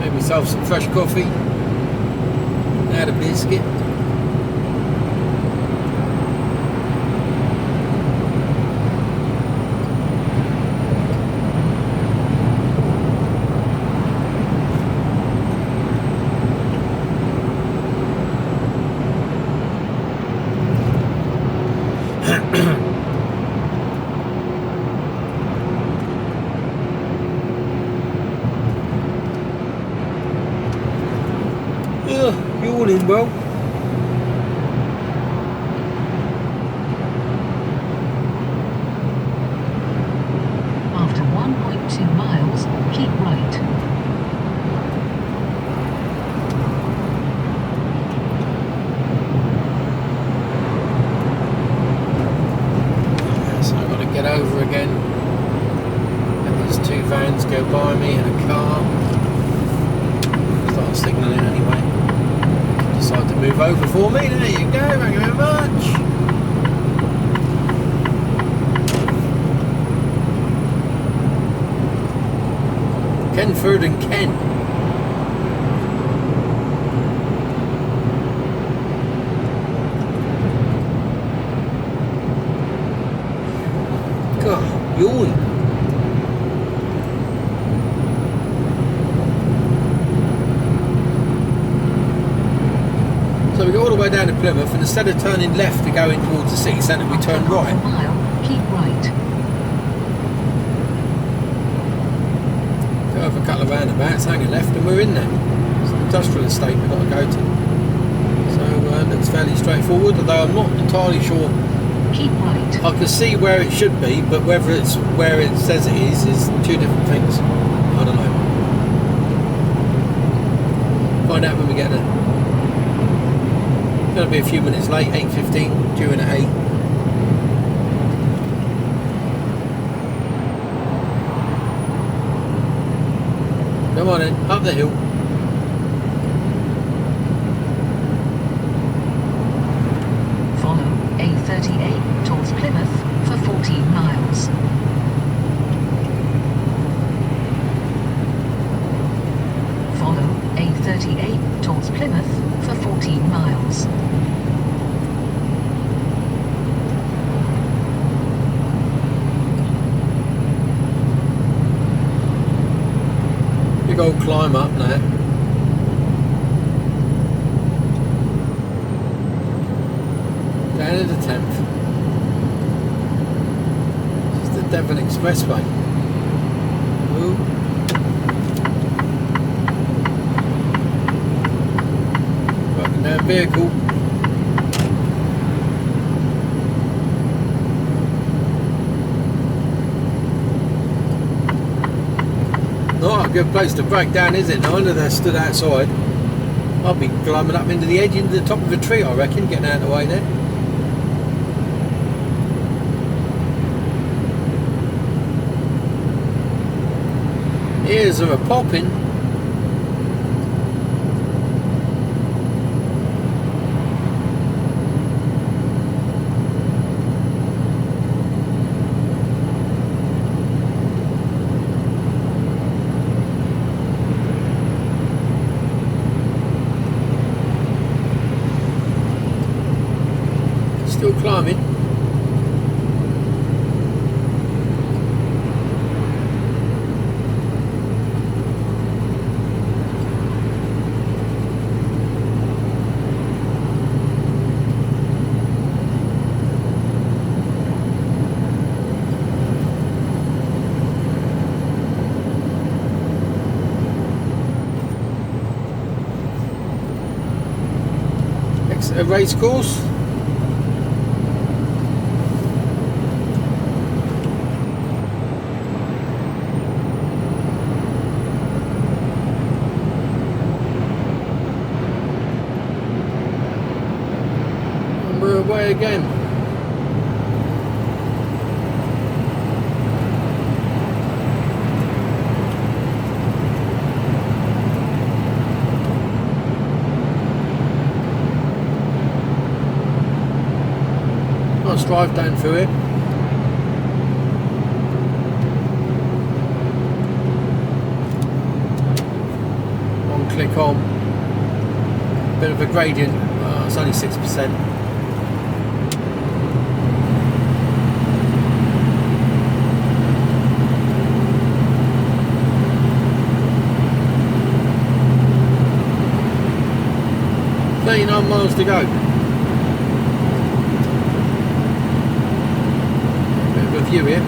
Made myself some fresh coffee. Had a biscuit. Yawning, well. After 1.2 miles, keep right. So I've got to get over again. And these two vans go by me in a car. Start signalling anyway. Decide to move over for me. There you go. Thank you very much. Kenford and Ken. God, yawn. So we go all the way down to Plymouth, and instead of turning left to go in towards the city centre, we turn right. Half a mile, keep right. Go over a couple of roundabouts, hang a left, and we're in there. It's an industrial estate we've got to go to. So it looks fairly straightforward, although I'm not entirely sure. Keep right. I can see where it should be, but whether it's where it says it is two different things. I don't know. Find out when we get there. Going to be a few minutes late, 8:15, due in at 8. Come on in, up the hill. Follow A38 towards Plymouth for 14 miles. Follow A38 towards Plymouth for 14 miles. Big old climb up now. Down to the 10th. This is the Devon Expressway. Ooh. Working down vehicle. Not a good place to break down, is it? No wonder they stood outside. I'll be climbing up into the edge, into the top of a tree, I reckon, getting out of the way there. Ears are a popping. Still climbing. A race course. And we're away again. Nice drive down through here. One click on. Bit of a gradient. It's only 6%. Miles to go. Bit of a view here.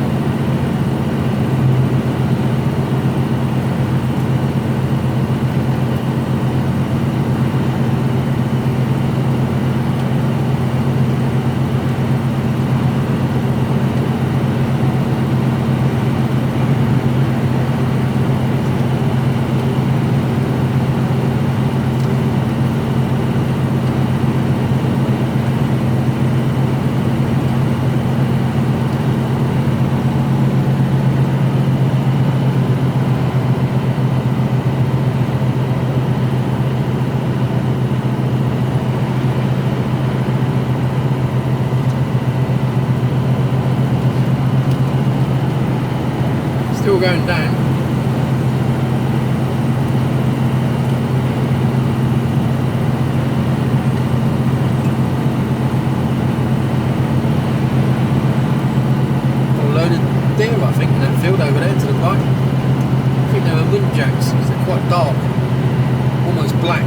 Still going down. A load of deer, I think, in that field over there to the right. I think they were muntjacs because they're quite dark, almost black.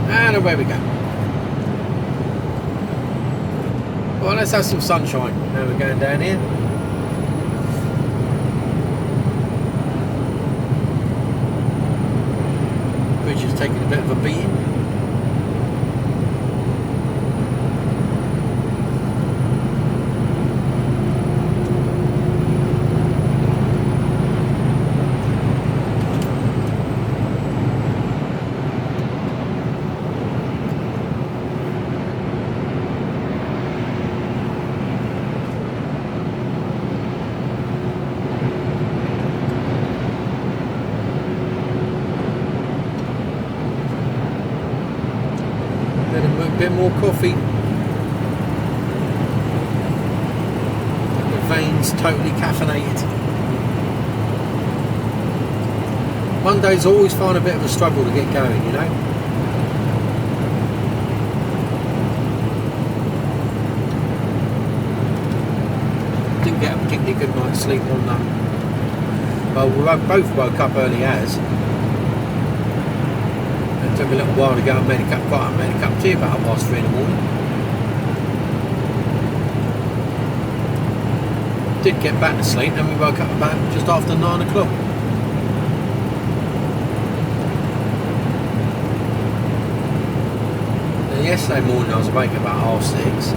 And away we go. Well, let's have some sunshine. Now we're going down here. Bridge is taking a bit of a beating. A bit more coffee. The veins totally caffeinated. Mondays always find a bit of a struggle to get going, you know. Didn't get a particularly good night's sleep on that. Well, we both woke up early as. It took me a little while to go and made a cup of tea about 3:30 in the morning. Did get back to sleep, then we woke up about just after 9 o'clock. And yesterday morning I was awake about 6:30.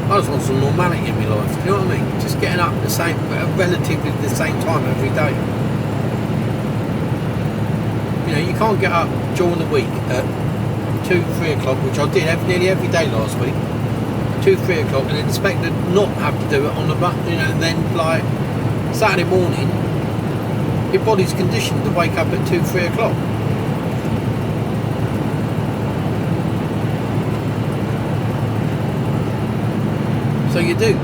I just want some normality in my life, do you know what I mean? Just getting up relatively the same time every day. You know, you can't get up during the week at 2-3 o'clock, which I did nearly every day last week. 2-3 o'clock, and expect to not have to do it on the bus, you know, and then like Saturday morning, your body's conditioned to wake up at 2-3 o'clock. So you do.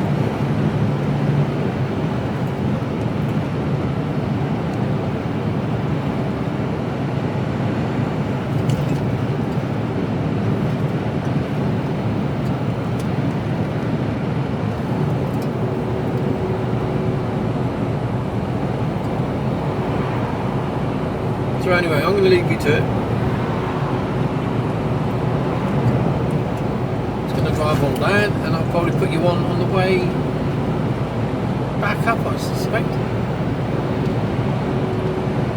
So anyway, I'm going to leave you to it. Drive on down, and I'll probably put you on the way back up, I suspect.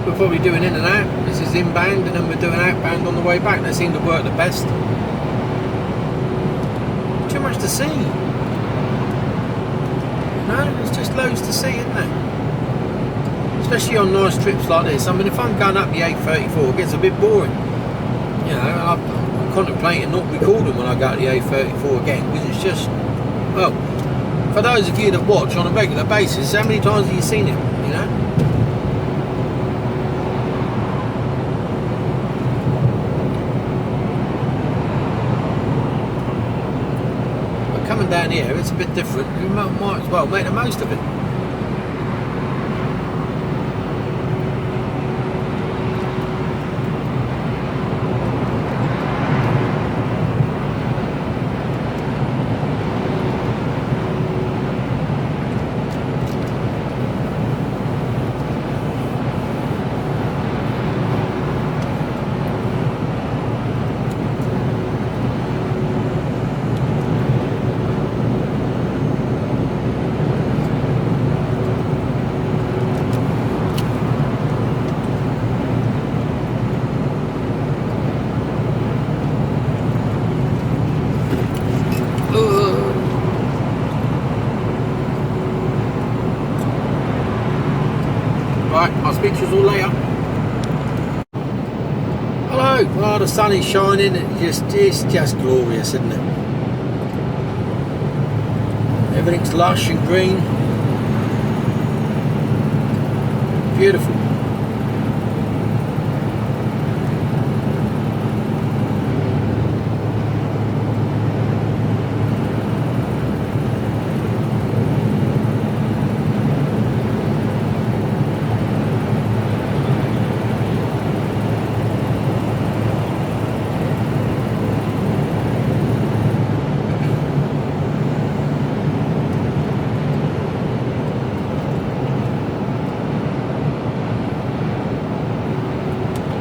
We're probably doing in and out. This is inbound, and then we're doing outbound on the way back. They seem to work the best. Too much to see. No, there's just loads to see, isn't there? Especially on nice trips like this. I mean, if I'm going up the A34, it gets a bit boring. You know, I'm contemplating not recording when I go to the A34 again, because it's just, well, for those of you that watch on a regular basis, how many times have you seen it, you know? down here, it's a bit different. You might as well make the most of it. Right, I'll speak to you all later. Hello. Oh, the sun is shining. It's just glorious, isn't it? Everything's lush and green. Beautiful.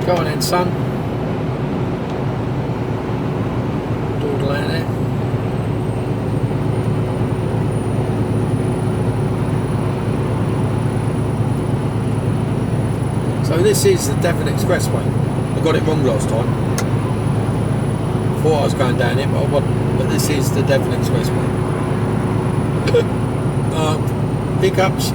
Go on then, son. Dawdle out there. So this is the Devon Expressway. I got it wrong last time. Thought I was going down it, but I wasn't. But this is the Devon Expressway. Hiccups.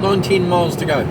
$19 miles to go.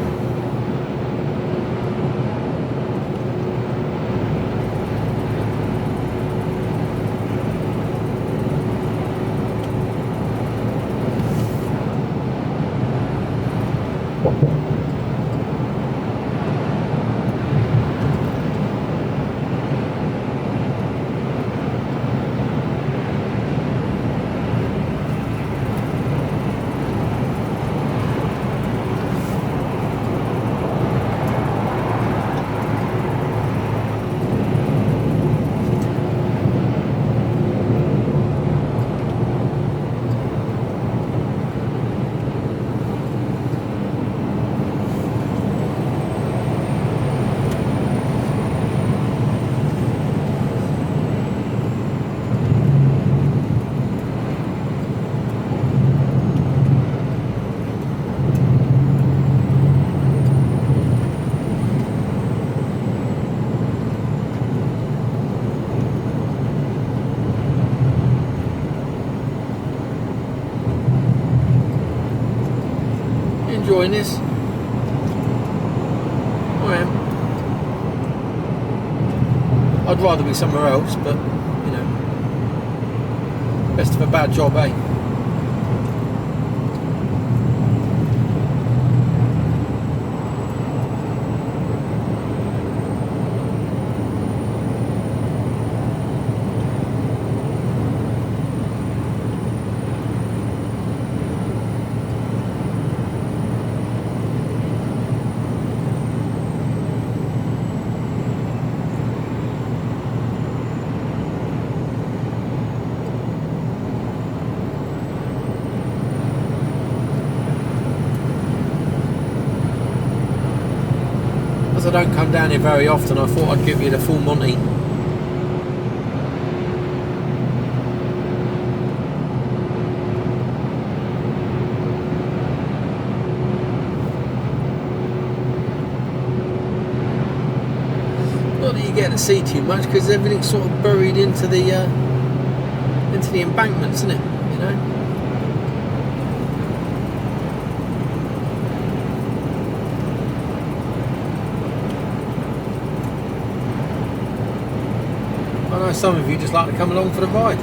Enjoying this? I am. I'd rather be somewhere else, but you know, best of a bad job, eh? As I don't come down here very often, I thought I'd give you the full Monty. Not that you get to see too much because everything's sort of buried into the embankments, isn't it? You know. know some of you just like to come along for the ride.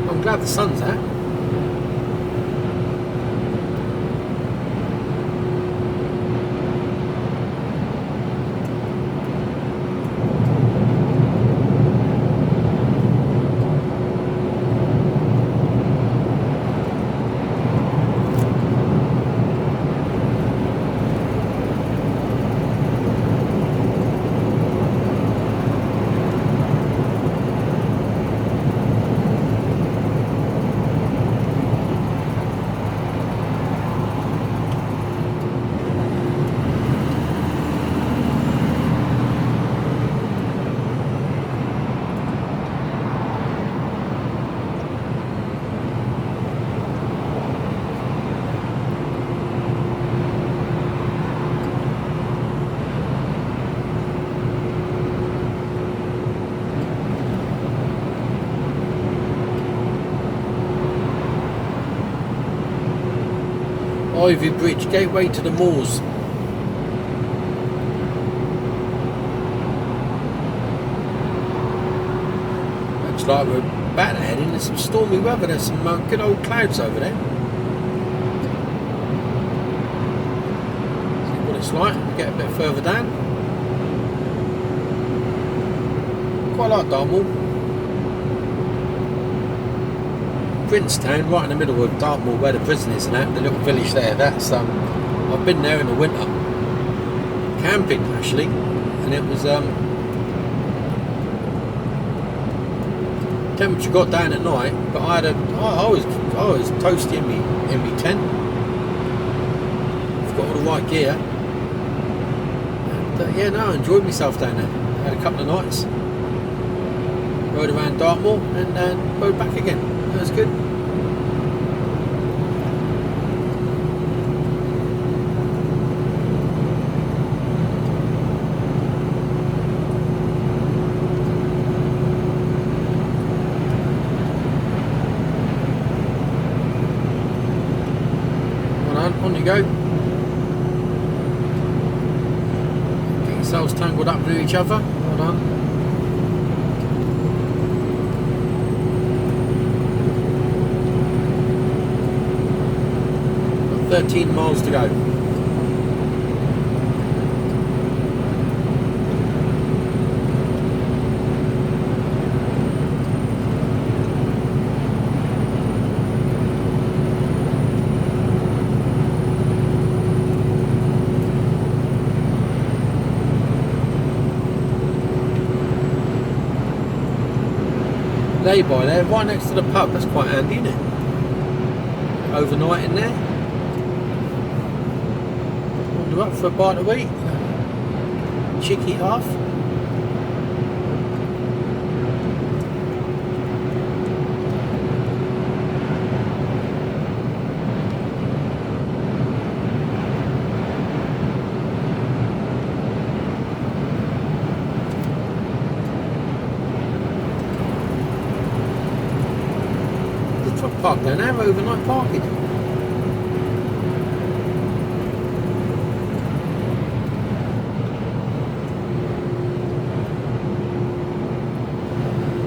I'm glad the sun's out. Ivy Bridge, gateway to the moors. Looks like we're about to head into some stormy weather. There's some good old clouds over there. See what it's like. Get a bit further down. Quite like Dartmoor. Princetown, right in the middle of Dartmoor, where the prison is, and that the little village there. That's I've been there in the winter, camping actually, and it was temperature got down at night, but I was toasty in me tent. I've got all the right gear, and yeah, no, I enjoyed myself down there. I had a couple of nights, rode around Dartmoor, and rode back again. That was good. On you go. Get yourselves tangled up with each other. Well done. 13 miles to go. Lay-by there, right next to the pub. That's quite handy, isn't it? Overnight in there. Wander up for a bite to eat. Cheeky half. park down there, overnight parking.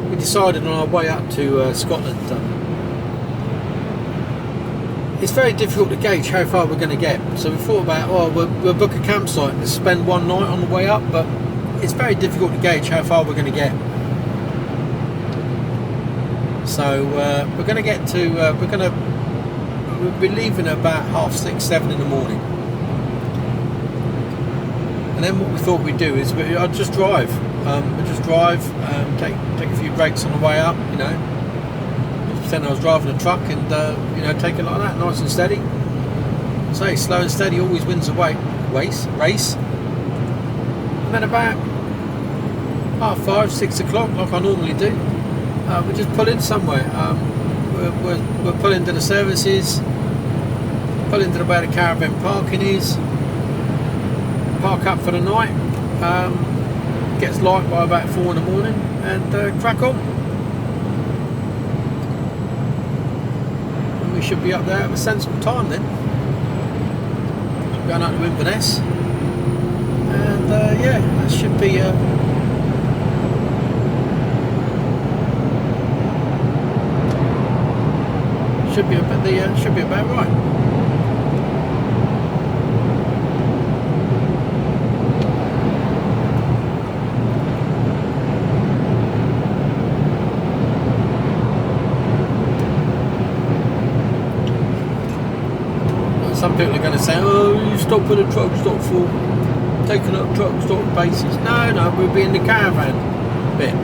We decided on our way up to Scotland. It's very difficult to gauge how far we're going to get. So we thought about, we'll book a campsite and spend one night on the way up, but it's very difficult to gauge how far we're going to get. So we're going to get to, we'll be leaving at about 6:30, 7 in the morning. And then what we thought we'd do is I'd just drive. We'd just drive, take a few breaks on the way up, you know. Pretend I was driving a truck and, you know, take it like that, nice and steady. So slow and steady always wins the race. And then about 5:30, 6 o'clock, like I normally do, we just pull in somewhere. We'll pull into the services, pull into where the caravan parking is, park up for the night, gets light by about 4 in the morning, and crack on. And we should be up there at a sensible time then. So going out to Inverness, and yeah, that should be. Should be about right. Some people are going to say, "Oh, you stop at a truck stop for taking up truck stop bases." No, we'll be in the caravan bit.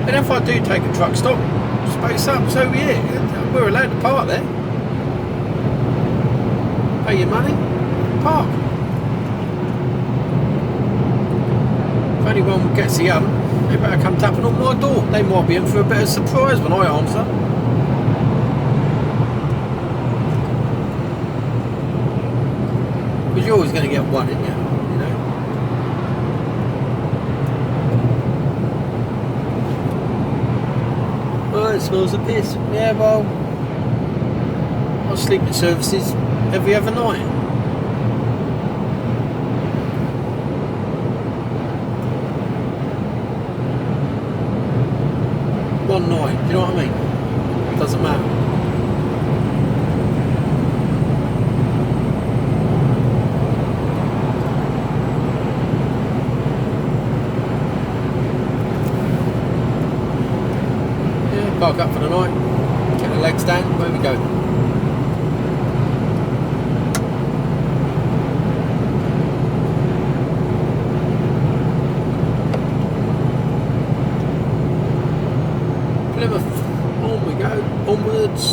And if I do take a truck stop, space up, so yeah, we're allowed to park there. Pay your money, park. If anyone gets the they better come tapping on my door. They might be in for a bit of surprise when I answer. Because you're always going to get one, isn't you? You know. Oh, it smells of piss. Yeah, well, I sleep in services every other night. One night, do you know what I mean? It doesn't matter. Yeah, park up for the night, get the legs down, where we go. Plymouth, on we go, onwards.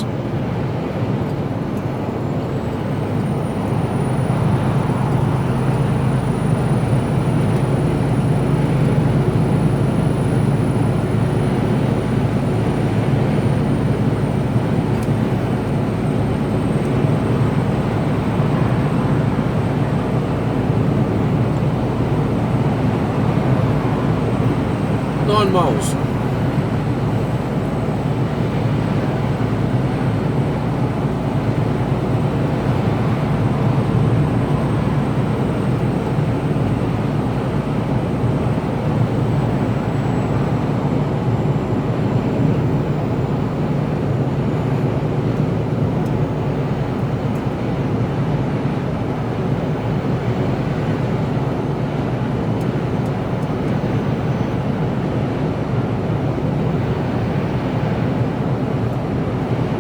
Miles.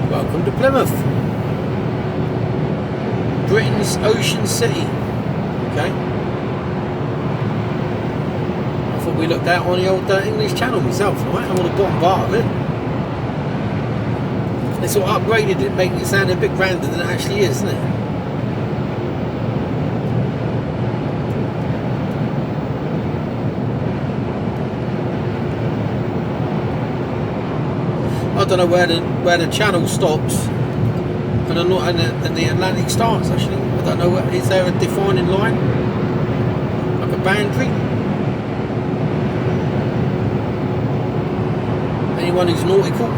Welcome to Plymouth, Britain's ocean city. Okay, I thought we looked out on the old English Channel myself, right? I'm on the bottom part of it. They sort of upgraded it, making it sound a bit grander than it actually is, isn't it? I don't know where the channel stops and the Atlantic starts. Actually, I don't know. Is there a defining line, like a boundary? Anyone who's nautical?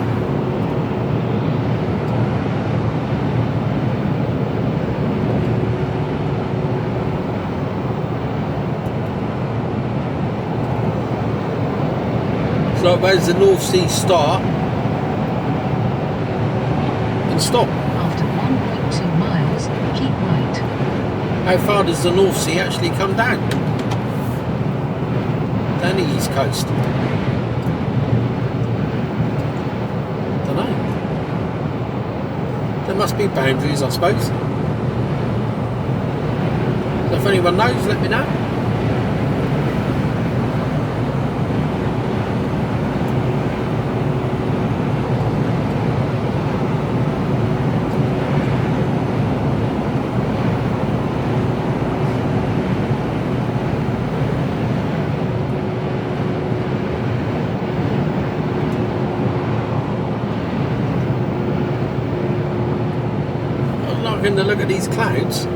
So where does the North Sea start and stop? After 1.2 miles, keep right. How far does the North Sea actually come down? Down the east coast. Don't know. There must be boundaries, I suppose. So if anyone knows, let me know. To look at these clouds. I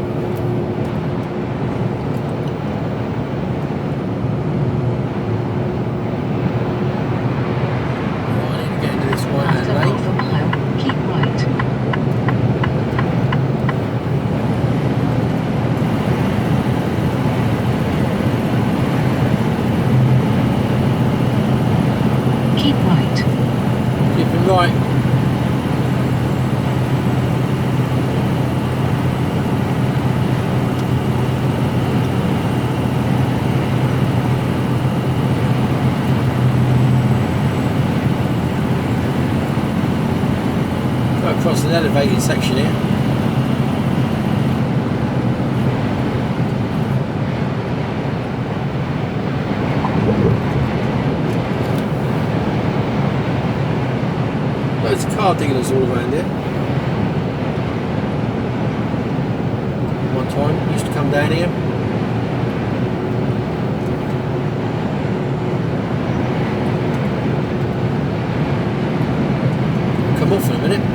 need to get into this right-hand After lane. half a mile, keep right. Keep right. Keeping right. Across an elevated section here. Loads of car dealers all around here. One time used to come down here. Come off in a minute.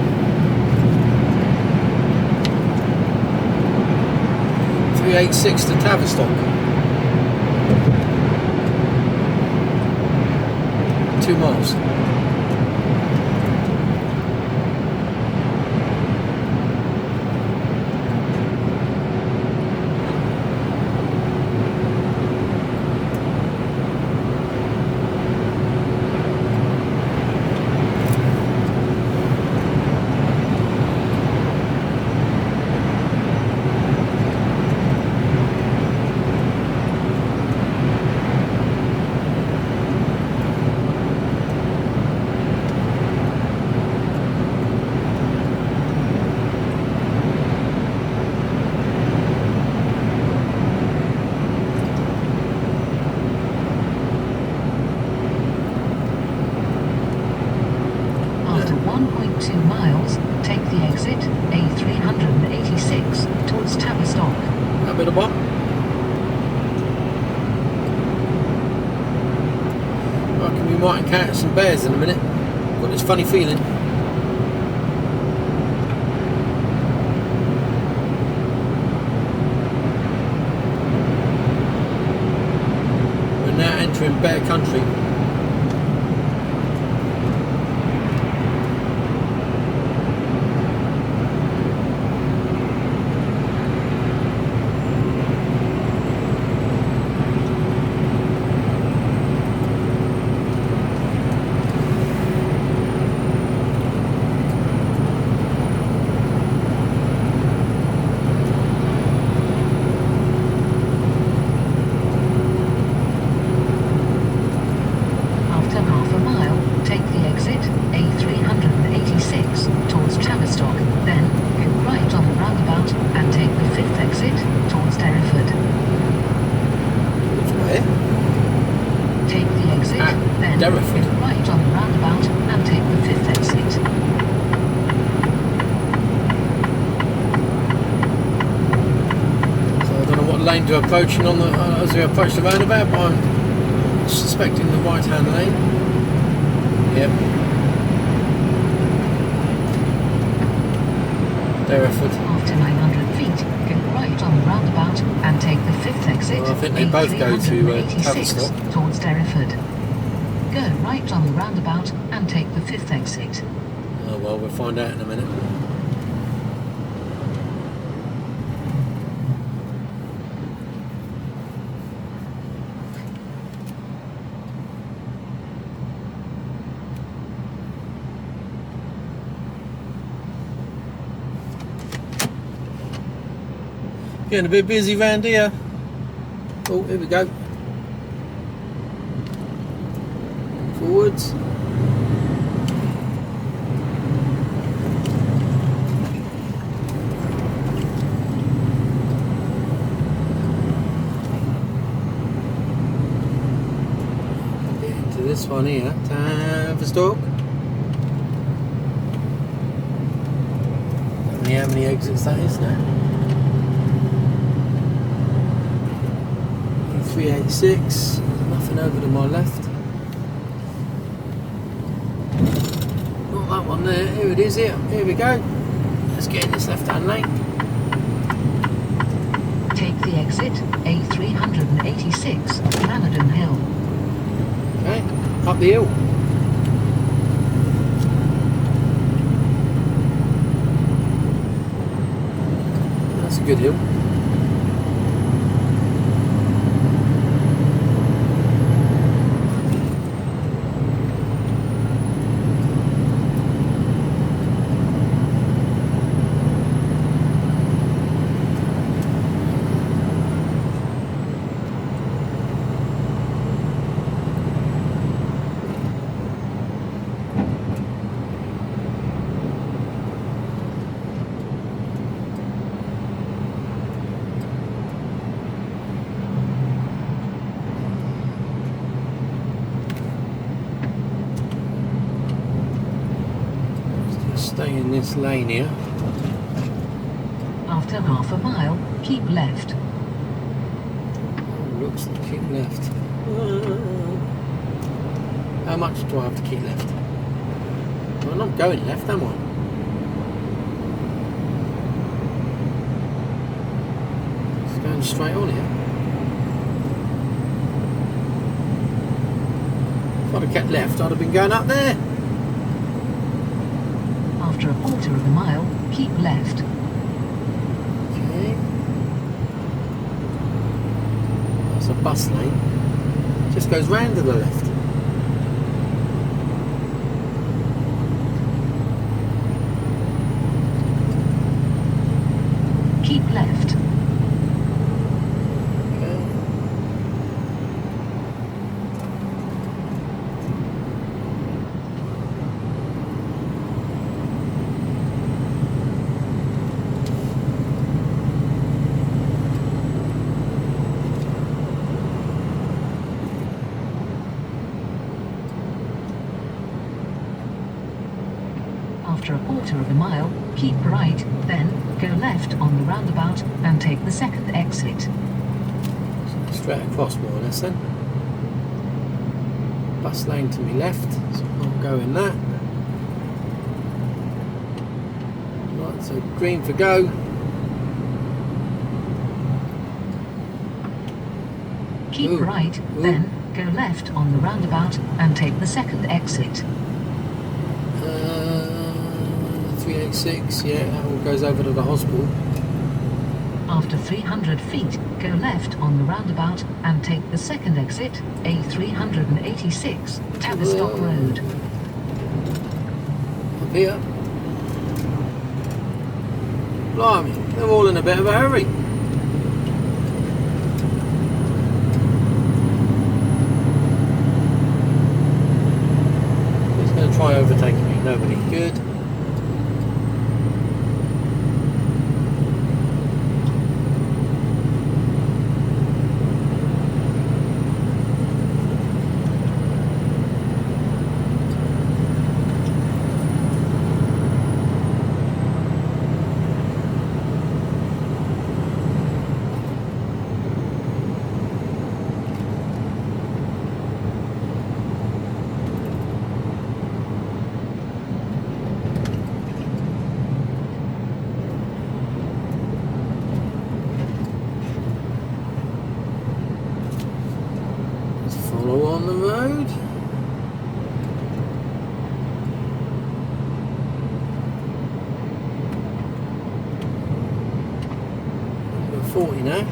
386 to Tavistock. 2 miles. After 1.2 miles, take the exit A386 towards Tavistock. A bit of what? I reckon we might encounter some bears in a minute. Got this funny feeling. We're now entering bear country. Derriford. Turn right on the roundabout and take the 5th exit. So I don't know what lane to approach on the as we approach the roundabout, but I'm suspecting the right-hand lane. Yep. Derriford. After 900 feet, go right on the roundabout and take the 5th exit. Well, I think they both go to Tavistock. Towards Derriford. Go right on the roundabout and take the 5th exit. Oh well, we'll find out in a minute. Getting a bit busy round here. Oh, here we go. Forwards. Get into this one here. Time for stalk. How many exits that is now? 386, nothing over to my left. Not that one there, here it is here we go. Let's get in this left hand lane. Take the exit A386, Planadon Hill. Okay, up the hill. That's a good hill. Stay in this lane here. After half a mile, keep left. Oh, looks like keep left. How much do I have to keep left? Well, I'm not going left, am I? Just going straight on here. If I'd have kept left, I'd have been going up there. After a quarter of a mile, keep left. Okay. That's a bus lane. Just goes round to the left. Keep left. Okay. After a quarter of a mile, keep right, then go left on the roundabout and take the second exit. Straight across more or less then. Bus lane to my left, so I'll go in that. Right, so green for go. Keep Ooh, right, ooh. then go left on the roundabout and take the second exit. 386, yeah, that all goes over to the hospital. After 300 feet, go left on the roundabout and take the second exit, A386, Tavistock Road. Up here. Blimey, they're all in a bit of a hurry. Who's going to try overtaking me? Nobody. Good. Follow on the road. We're 40 now.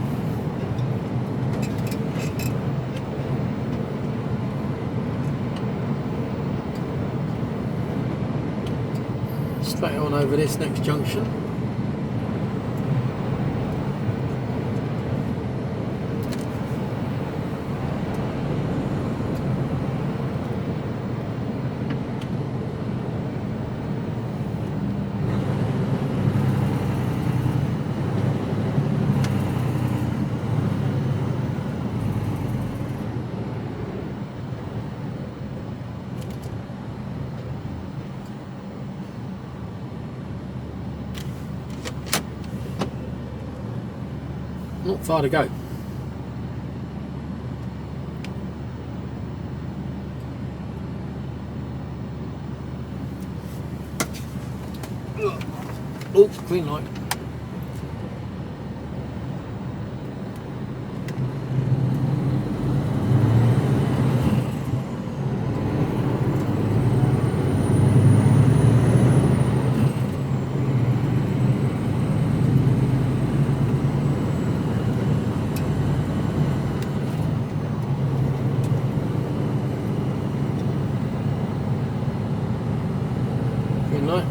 Straight on over this next junction. Not far to go. Oh, green light. Green light.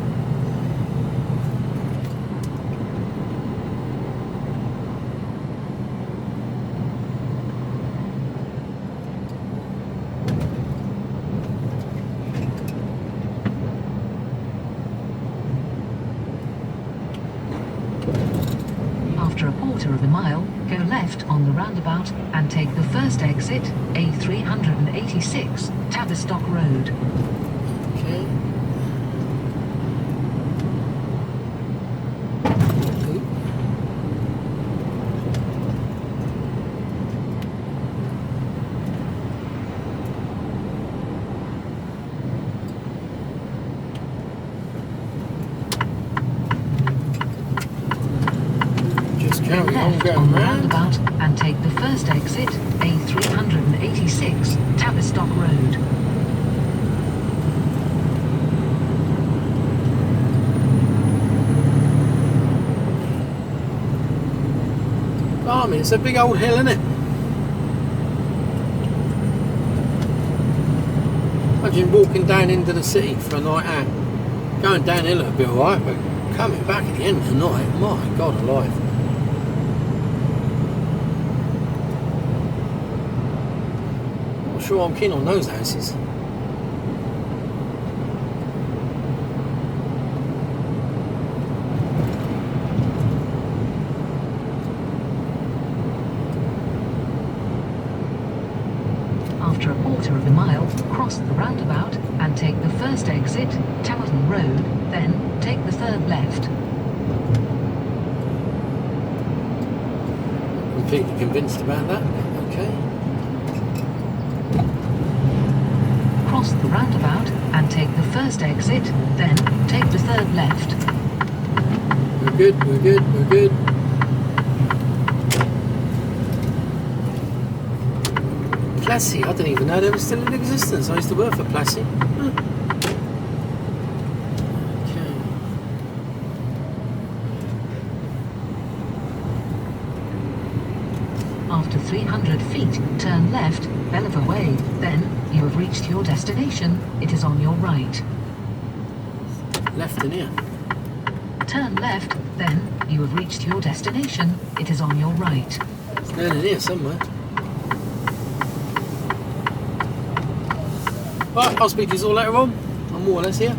After a quarter of a mile, go left on the roundabout and take the first exit, A386, Tavistock Road. Okay. Just Go carry on left going on the round. roundabout and take the first exit, A386, Tavistock Road. Blimey, it's a big old hill, isn't it? Imagine walking down into the city for a night out. Going downhill it'll be alright, but coming back at the end of the night, my God alive. Not sure I'm keen on those houses. After a quarter of a mile, cross the roundabout and take the first exit, Tamerton Road, then take the third left. Completely convinced about that. Okay. Cross the roundabout and take the first exit, then take the third left. We're good, we're good, we're good. Plassey, I didn't even know they were still in existence. I used to work for Plassey. Okay. After 300 feet, turn left, Belvoir Way, then you have reached your destination. It is on your right. Left in here. Turn left, then you have reached your destination. It is on your right. It's down in here somewhere. Right, I'll speak to you all later on. I'm more or less here.